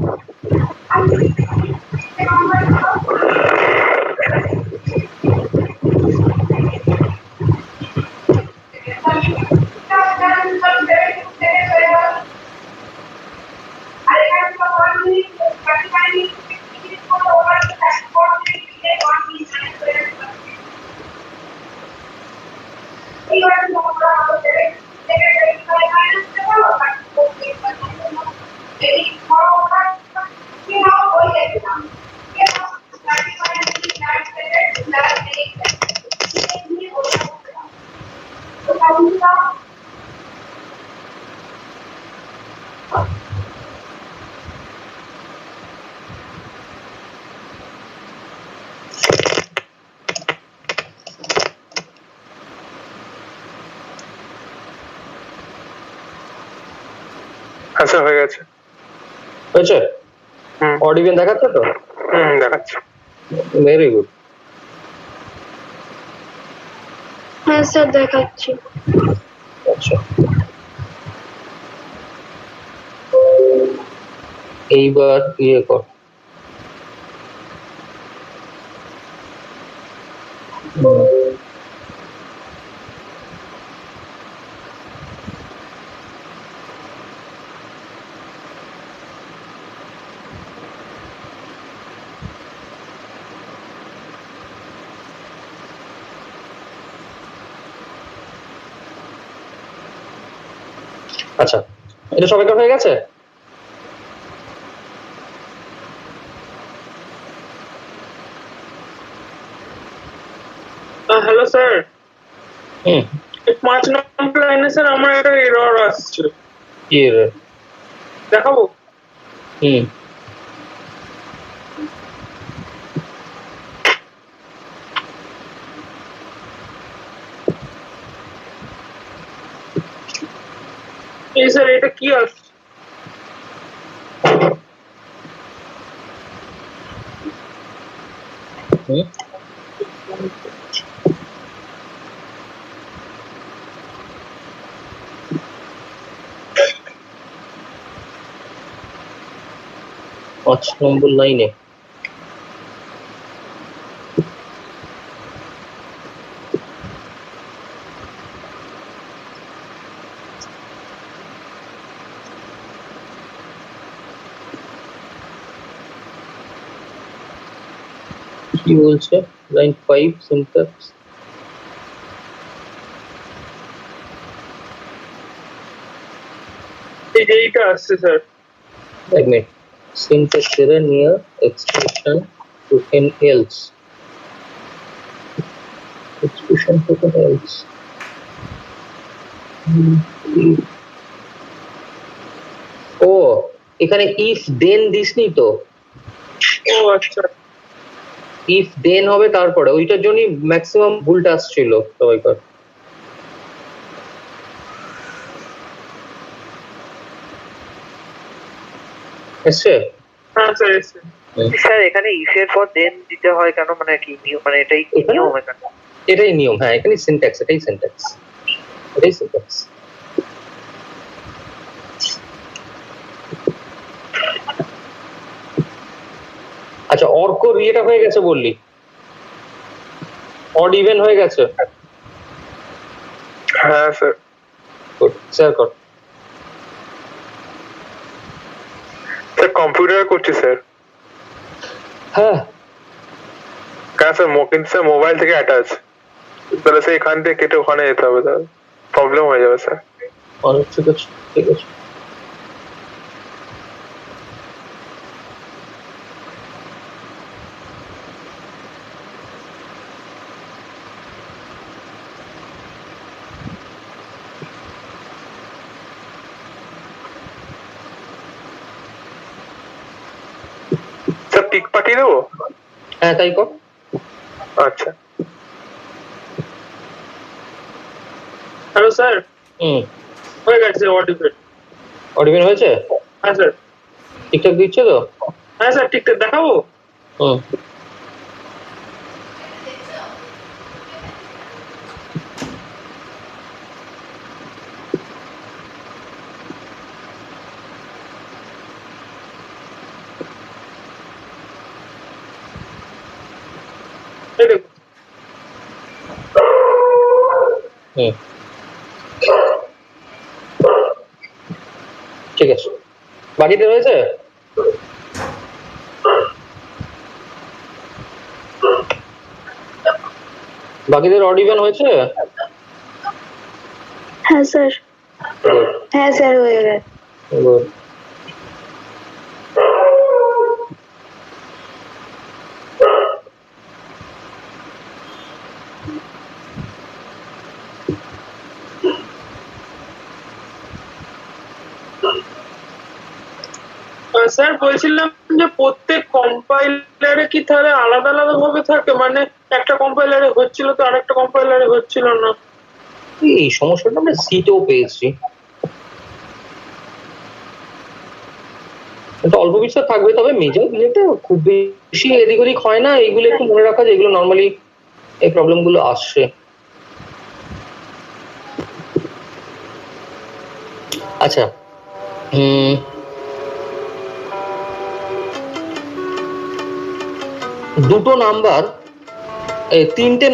আচ্ছা হয়ে গেছে, হয়েছে? অড ইভেন দেখাচ্ছে তো? দেখাচ্ছে। Very good. হ্যাঁ স্যার দেখাচ্ছি। আচ্ছা এইবার ইয়ে কর, আচ্ছা এটা সবাইকার হয়ে গেছে? হ্যালো স্যার, 5 নম্বর লাইনে স্যার আমার একটা এরর আসছে। কি এরর? দেখাবো? এই স্যার এটা কি আসছে? পাঁচ নম্বর লাইনে কি বলছে? Line 5 syntax. এইটা আসছে স্যার। এক minute, syntax error near expression token else. expression token else. ও এখানে ইফ দেন দিসনি তো, ও আচ্ছা, ইফ দেন হবে তারপরে, ওইটার জন্যই ম্যাক্সিমাম ভুলটা আসছিল সবাইকার। এসছে? হ্যাঁ স্যার এসছে। স্যার এখানে ইফের পর দেন দিতে হয় কেন, মানে কি নিয়ম, মানে এটাই কি নিয়ম এখানে? এটাই নিয়ম, হ্যাঁ এখানে সিনট্যাক্স, এটাই সিনট্যাক্স, এটাই সিনট্যাক্স। আচ্ছা অর্কর ইয়েটা হয়ে গেছে বললি, অড ইভেন হয়ে গেছে? হ্যাঁ স্যার। গুড, শেয়ার কর। স্যার কম্পিউটার করছি স্যার। হ্যাঁ কেন স্যার, কিন্তু স্যার মোবাইল থেকে অ্যাটাচ, তাহলে সে এখান থেকে কেটে ওখানে যেতে হবে, তাহলে প্রবলেম হয়ে যাবে স্যার। ঠিক আছে ঠিক আছে। স্যার টিক পাঠিয়ে দেবো? হ্যাঁ তাই কর। আচ্ছা। হ্যালো স্যার, হয়ে গেছে অড ইভেন হয়েছে? হ্যাঁ স্যার। ঠিকঠাক দিচ্ছে তো? হ্যাঁ স্যার ঠিকঠাক দেখাবো। হুম এই দেখুন। হুম ঠিক আছে। বাকিটা রয়েছে? বাকিদের অড ইভেন হয়েছে? হ্যাঁ স্যার। হ্যাঁ স্যার হয়ে গেছে। গুড। স্যার বলছিলাম যে প্রত্যেক কম্পাইলারে কি তাহলে আলাদা আলাদা ভাবে থাকে, মানে একটা কম্পাইলারে হচ্ছিল তো আরেকটা কম্পাইলারে হচ্ছিল না? এই সমস্যাটা আমরা সিটেও পেয়েছি, এটা অল্প বিস্তার থাকবে, তবে মেজর যেটা খুব বেশি এদিক ওদিক হয় না, এইগুলো একটু মনে রাখা যায়, এগুলো নর্মালি এই প্রবলেম গুলো আসছে। আচ্ছা দুটো নাম্বার, তিনটে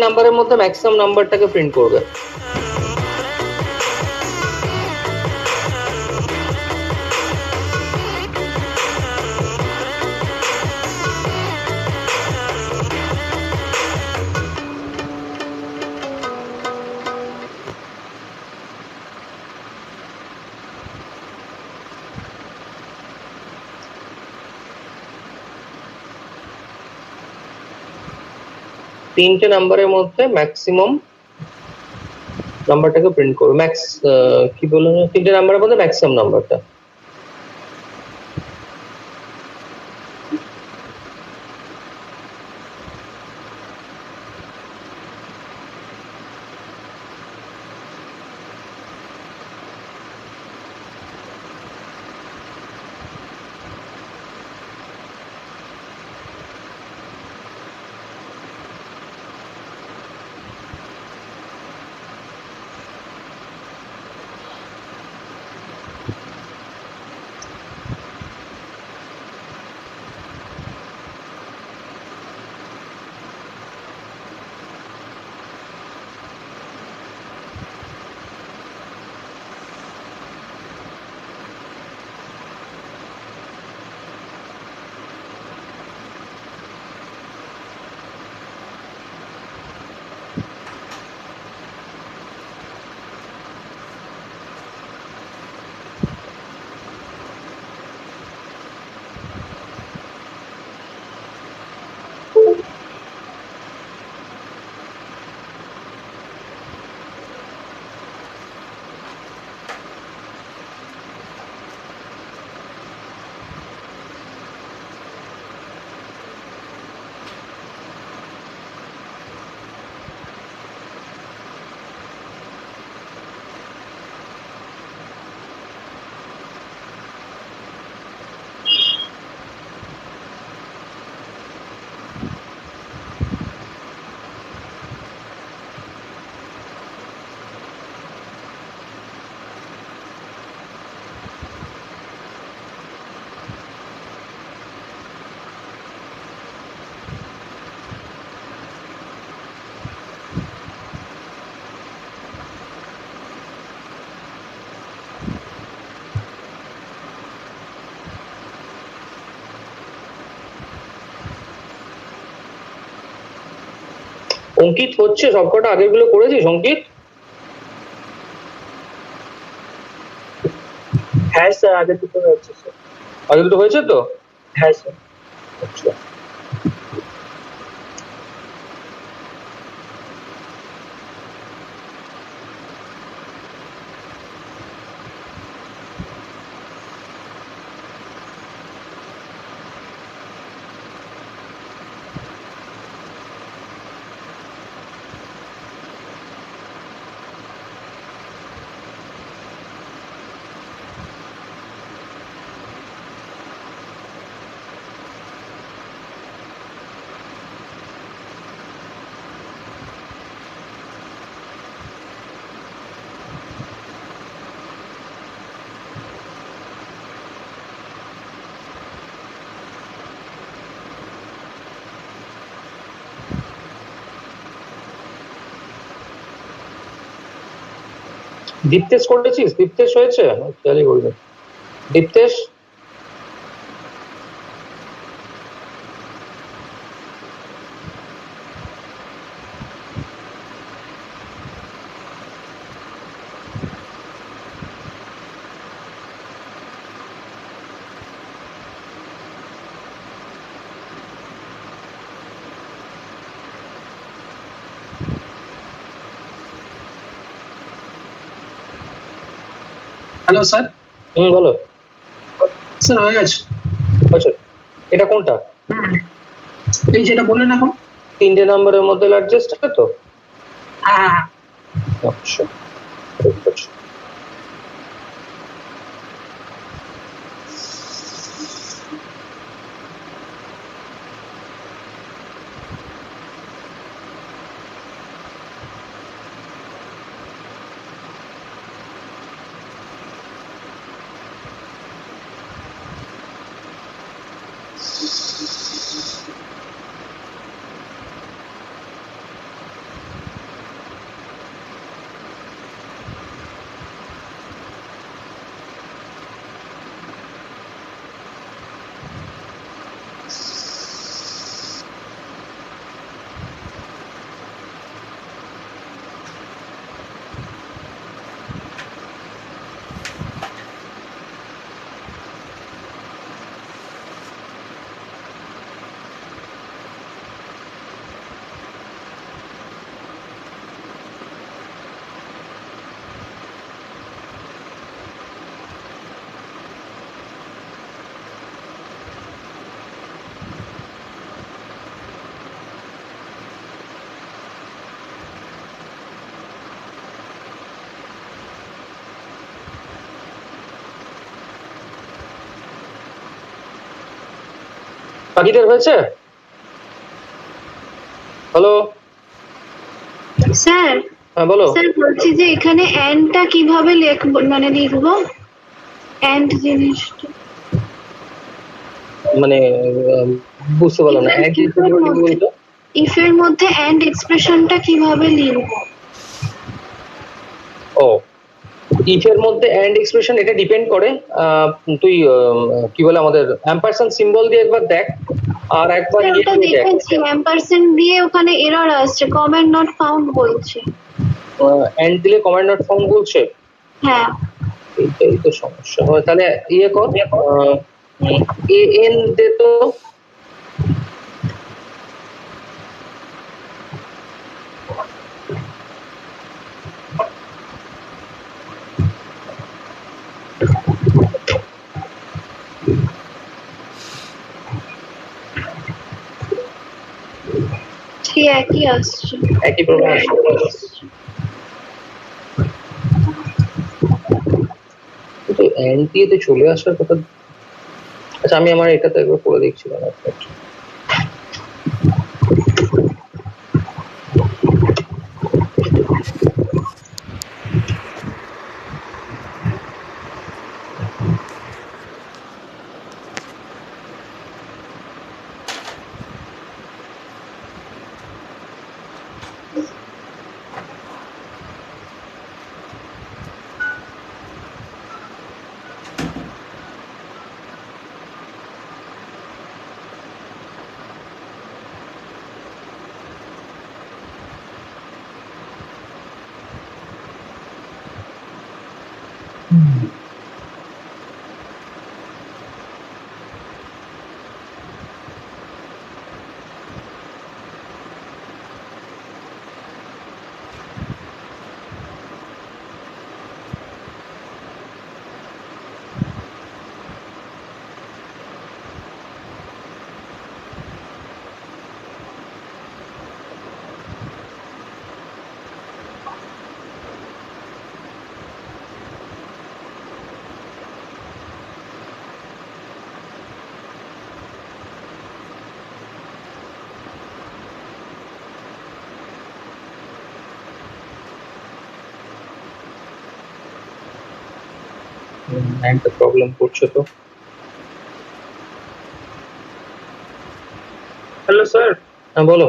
নাম্বারের মধ্যে ম্যাক্সিমাম নাম্বারটাকে প্রিন্ট করবে। তিনটে নাম্বারের মধ্যে ম্যাক্সিমাম নাম্বারটাকে প্রিন্ট করবে, ম্যাক্স কি বললাম, তিনটে নাম্বারের মধ্যে ম্যাক্সিমাম নাম্বারটা। অঙ্কিত হচ্ছে সবকটা আগেরগুলো করেছিস অঙ্কিত? হ্যাঁ স্যার, আগে দুটো হয়েছে স্যার। আগে দুটো হয়েছে তো? হ্যাঁ স্যার। আচ্ছা, দীপ্তেশ করেছিস? দীপ্তেশ হয়েছে? খেয়ালই করবে। Diptesh, hello sir. বলো। স্যার হয়ে গেছে। আচ্ছা, এটা কোনটা? এই যেটা বললেন এখন। 3টে নাম্বারের মধ্যে লার্জেস্ট তো? হ্যাঁ। আচ্ছা, ঠিক আছে। বাকিদের হয়েছে? Hello sir. হ্যাঁ বলো। স্যার বলছি যে এখানে অ্যান্ডটা কিভাবে লিখবো অ্যান্ড জিনিসটা মানে বুঝতে পারলাম না। ইফ এর মধ্যে অ্যান্ড এক্সপ্রেশনটা কিভাবে লিখবো? ও, ইফ এর মধ্যে এন্ড এক্সপ্রেশন, এটা ডিপেন্ড করে তুই কি বলে আমাদের অ্যাম্পারসেন্ট সিম্বল দিয়ে একবার দেখ, আর একবার ওটা দেখেছি অ্যাম্পারসেন্ট দিয়ে ওখানে এরর আসছে, কমেন্ট নট ফাউন্ড বলছে। এন্ড দিলে কমান্ড নট ফাউন্ড বলছে। হ্যাঁ, এইটাই তো সমস্যা হয়। তাহলে ইয়ে কর, এ এন দে তো। ঠিক একই আসছে, একই প্রবলেম আসছে। তো এন্ড দিয়ে তো চলে আসার কথা। আচ্ছা, আমি আমার এটাতে একবার করে দেখছিলাম। একটা প্রবলেম করছে তো। হ্যালো স্যার, হ্যাঁ বলো।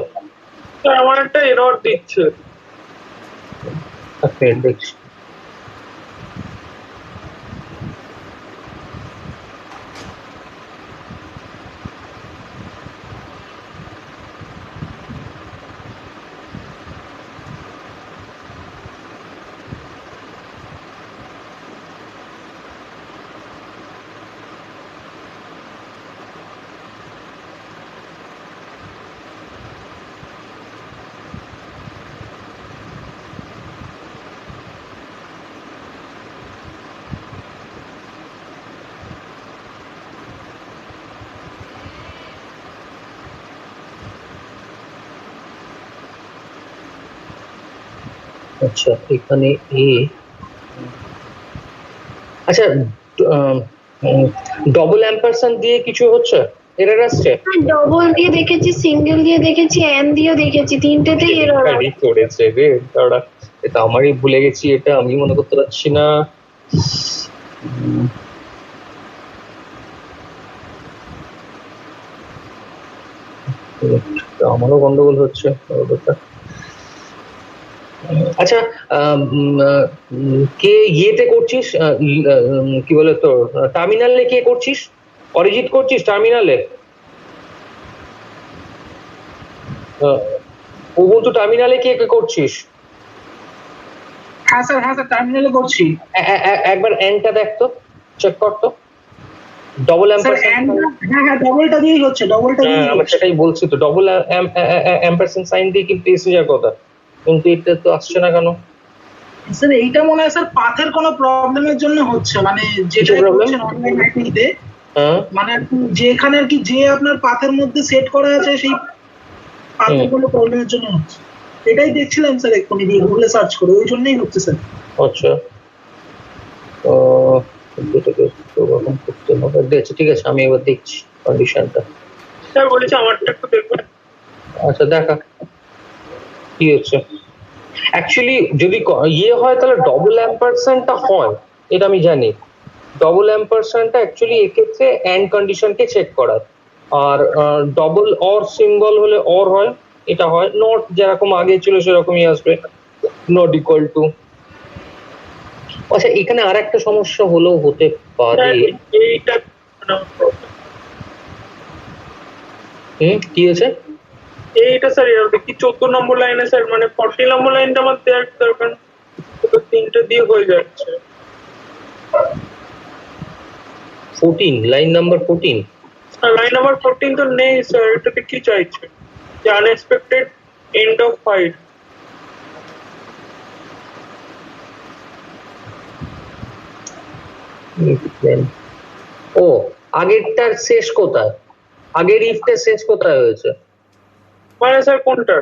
স্যার আমার একটা এরর দিচ্ছে। ওকে, দেখছি। আচ্ছা, এখানে এ, আচ্ছা ডবল অ্যাম্পারসান্ড দিয়ে কিছু হচ্ছে, এরর আসছে? ডবল দিয়ে দেখেছি, সিঙ্গেল দিয়ে দেখেছি, এন দিয়ে দেখেছি, তিনটেতেই এরর গাড়ি করেছে রে দাঁড়া, এটা আমারই ভুলে গেছি, এটা আমি মনে করতে পারছি না। আমারও গন্ডগোল হচ্ছে ব্যাপারটা। আচ্ছা, কে ইয়েতে করছিস, কি বলে তো, টার্মিনালে কে করছিস? অরিজিৎ করছিস টার্মিনালে? উবুন্টু টার্মিনালে কে কে করছিস? হ্যাঁ স্যার টার্মিনালে করছি। একবার এনটা দেখ তো, চেক কর তো। ডবল অ্যাম্পারস্যান্ড, হ্যাঁ ডবলটা দিয়েই হচ্ছে, ডবলটা দিয়ে আমরা সেটাই বলছি তো, ডবল অ্যাম্পারস্যান্ড সাইন দিয়ে কিন্তু এসে যাওয়ার কথা, কিন্তু এটা তো আসছে না কেন? স্যার এইটা মনে হয় স্যার পাথের কোনো প্রবলেমের জন্য হচ্ছে, মানে যেটা করছেন অনলাইন অ্যাক্টিভিটিতে, মানে যেখানে আর কি যে আপনার পাথের মধ্যে সেট করা আছে সেই পাথের কোনো প্রবলেমের জন্য হচ্ছে, এটাই দেখছিলাম স্যার এক্ষুনি দিয়ে গুগলে সার্চ করে, ওই জন্যই হচ্ছে স্যার। আচ্ছা, করতে হবে, দেখছি, ঠিক আছে, আমি এবার দেখছি কন্ডিশনটা। স্যার বলেছে আমারটা একটু দেখবেন। আচ্ছা, দেখা কি হচ্ছে। অ্যাকচুয়ালি যদি ইয়ে হয় তাহলে ডবল অ্যাম্পারস্যান্ডটা হয়, এটা আমি জানি। ডবল অ্যাম্পারস্যান্ডটা অ্যাকচুয়ালি এক্ষেত্রে এন্ড কন্ডিশনকে চেক করার, আর ডবল অর সিম্বল হলে অর হয়, এটা হয়। নট যেরকম আগে ছিল সেরকমই আসবে, নট ইকুয়াল টু। আচ্ছা, এখানে আর একটা সমস্যা হলেও হতে পারে। এইটা কি হয়েছে? এইটা স্যার এরর দেখি 14 নম্বর লাইনে স্যার, মানে 40 নম্বর লাইনটা আমার দেওয়ার দরকার, তিনটে দিয়ে হয়ে যাচ্ছে। 14, লাইন নাম্বার 14। লাইন নাম্বার 14 তো নেই স্যার, এটাতে কি চাইছে? যে আনএক্সপেক্টেড এন্ড অফ ফাইট। ও, আগেরটার শেষ কোথায়? আগের ইফটার শেষ কোথায় হয়েছে? মানে স্যার কোনটা?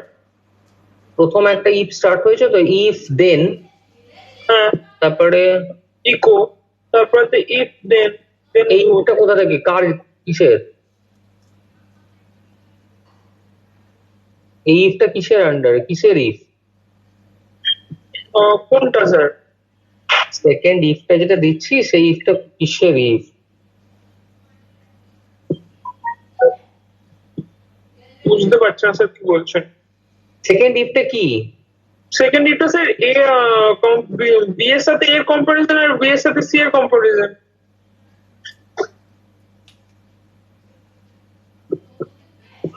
প্রথম একটা ইফ স্টার্ট হয়েছে তো, ইফ দেন, হ্যাঁ, তারপরে ইকো, তারপরে ইফ দেন। এই ইফটা কোথা থেকে, কার, কিসের? এই ইফটা কিসের আন্ডারে, কিসের ইফ? কোনটা স্যার? সেকেন্ড ইফটা যেটা দিচ্ছি সেই ইফটা কিসের ইফ? বুঝতে পারছি না স্যার কি বলছেন। সেকেন্ড ইফটা কি? সেকেন্ড ইফটা স্যার এ বি এর সাথে এর কম্পারিজন আর বি এর সাথে সি এর কম্পারিজন।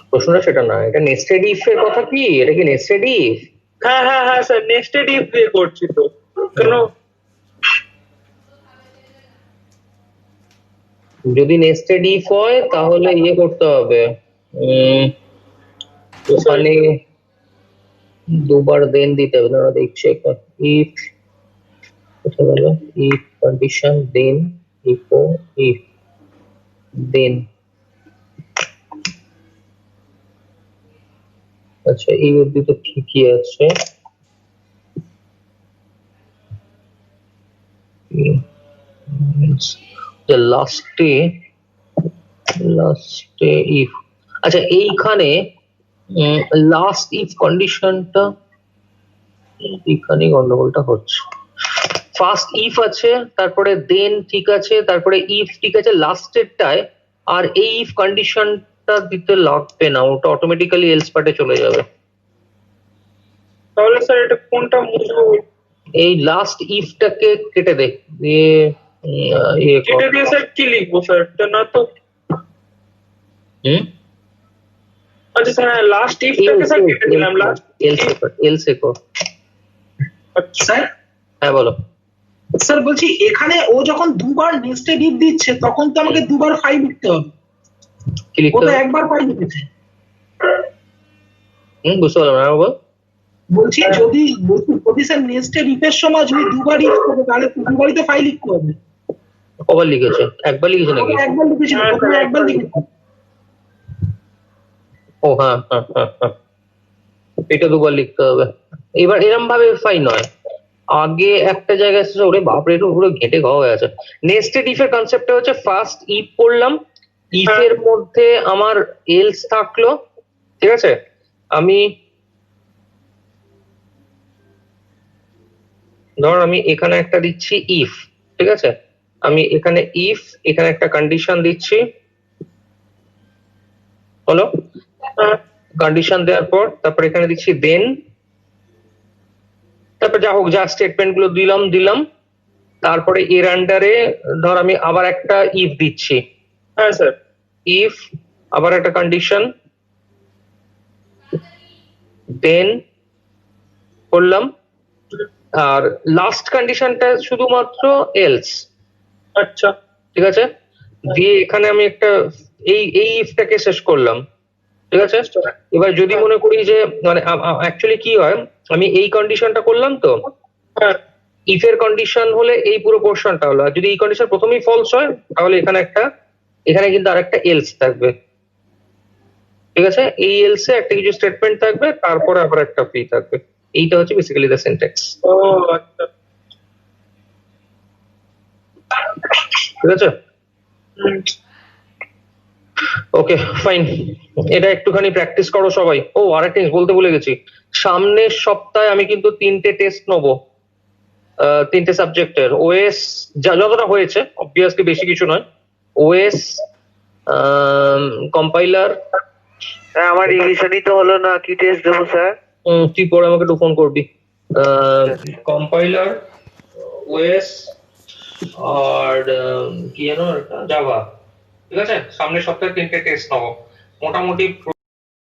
প্রশ্নটা সেটা না, এটা নেস্টেড ইফ এর কথা কি? এটা কি নেস্টেড ইফ? হ্যাঁ স্যার নেস্টেড ইফ দিয়ে করছি তো। কেন? যদি নেস্টেড ইফ হয় তাহলে ইয়ে করতে হবে, ওখানে দুবার দেন দিতে হবে। দাঁড়া দেখছি একবার। ইফ কোথায় গেল, if condition then echo if then. আচ্ছা এই অবধি তো ঠিকই আছে। লাস্টে ইফ, আচ্ছা এইখানে লাস্ট ইফ কন্ডিশনটা এখানে গন্ডগোলটা হচ্ছে। ফার্স্ট ইফ আছে, তারপরে দেন ঠিক আছে, তারপরে ইফ ঠিক আছে লাস্টেরটায়, আর এই ইফ কন্ডিশনটা দিতে লাগবে না, ওটা অটোমেটিক্যালি এলস পার্টে চলে যাবে। তাহলে স্যার এটা কোনটা মুছবো? এই লাস্ট ইফটাকে কেটে দে, দিয়ে কেটে দিয়ে স্যার কি লিখবো স্যার? এটা না তো। আচ্ছা স্যার লাস্ট ইফটাকে স্যার কেটে দিলাম। লাস্ট এলস একো। স্যার হ্যাঁ বলো। স্যার বলছি এখানে ও যখন দুবার নেস্টেড ইফ দিচ্ছে তখন তো আমাকে দুবার ফাইল লিখতে হবে। কি ও লিখতে তো হবে? একবার ফাইল লিখেছে। বুঝতে পারলাম না, বল। বলছি যদি স্যার নেস্টেড ইফের সময় যদি দুবার ইফ করে তাহলে দুবারই তো ফাইল লিখতে হবে। কবার লিখেছে? একবার লিখেছে নাকি? একবার লিখেছিল, প্রথমে একবার লিখেছে। ও হ্যাঁ হ্যাঁ হ্যাঁ হ্যাঁ, এটা দুবার লিখতে হবে। এবার এরম ভাবে ফাইন নয়, আগে একটা জায়গায় এসেছে, ওরে বাপরে এটা পুরো ঘেটে খাওয়া হয়ে আছে। নেস্টেড ইফ এর কনসেপ্টটা হচ্ছে ফার্স্ট ইফ করলাম, ইফ এর মধ্যে আমার এলস থাকলো, ঠিক আছে। আমি ধর আমি এখানে একটা দিচ্ছি ইফ, ঠিক আছে, আমি এখানে ইফ, এখানে একটা কন্ডিশন দিচ্ছি, হলো কন্ডিশন দেওয়ার পর তারপর এখানে দিচ্ছি দেন, তারপর যা হোক যা স্টেটমেন্ট গুলো দিলাম, তারপরে এর আন্ডারে ধর আমি আবার একটা ইফ দিচ্ছি। হ্যাঁ স্যার। ইফ আবার একটা কন্ডিশন দেন করলাম, আর লাস্ট কন্ডিশনটা শুধুমাত্র এলস। আচ্ছা ঠিক আছে, দিয়ে এখানে আমি একটা এই ইফটাকে শেষ করলাম, ঠিক আছে। এবার যদি মনে করি যে মানে অ্যাকচুয়ালি কি হয়, আমি এই কন্ডিশনটা করলাম তো, ইফ এর কন্ডিশন হলে এই পুরো পোর্শনটা হলো, আর যদি এই কন্ডিশন প্রথমেই ফলস হয় তাহলে এখানে কিন্তু আরেকটা এলস থাকবে, ঠিক আছে। এই এলস এ একটা কিছু স্টেটমেন্ট থাকবে, তারপরে আবার একটা ফ্রি থাকবে। এইটা হচ্ছে বেসিক্যালি দ্য সিনট্যাক্স। ও আচ্ছা ঠিক আছে, ওকে ফাইন, এটা একটুখানি প্র্যাকটিস করো সবাই। ও আরেকটা জিনিস বলতে ভুলে গেছি, সামনের সপ্তাহে আমি কিন্তু 3টে টেস্ট নেবো, 3টে সাবজেক্টের। ওএস যতটা হয়েছে অবভিয়াসলি বেশি কিছু নয়, ওএস, কম্পাইলার। স্যার আমার রিভিশনই তো হলো না, কি টেস্ট দেবো স্যার? তুই পরে আমাকে একটু ফোন করবি। কম্পাইলার, ওএস আর কি জানো জাভা, ঠিক আছে। সামনের সপ্তাহে 3টে টেস্ট নেবো, মোটামুটি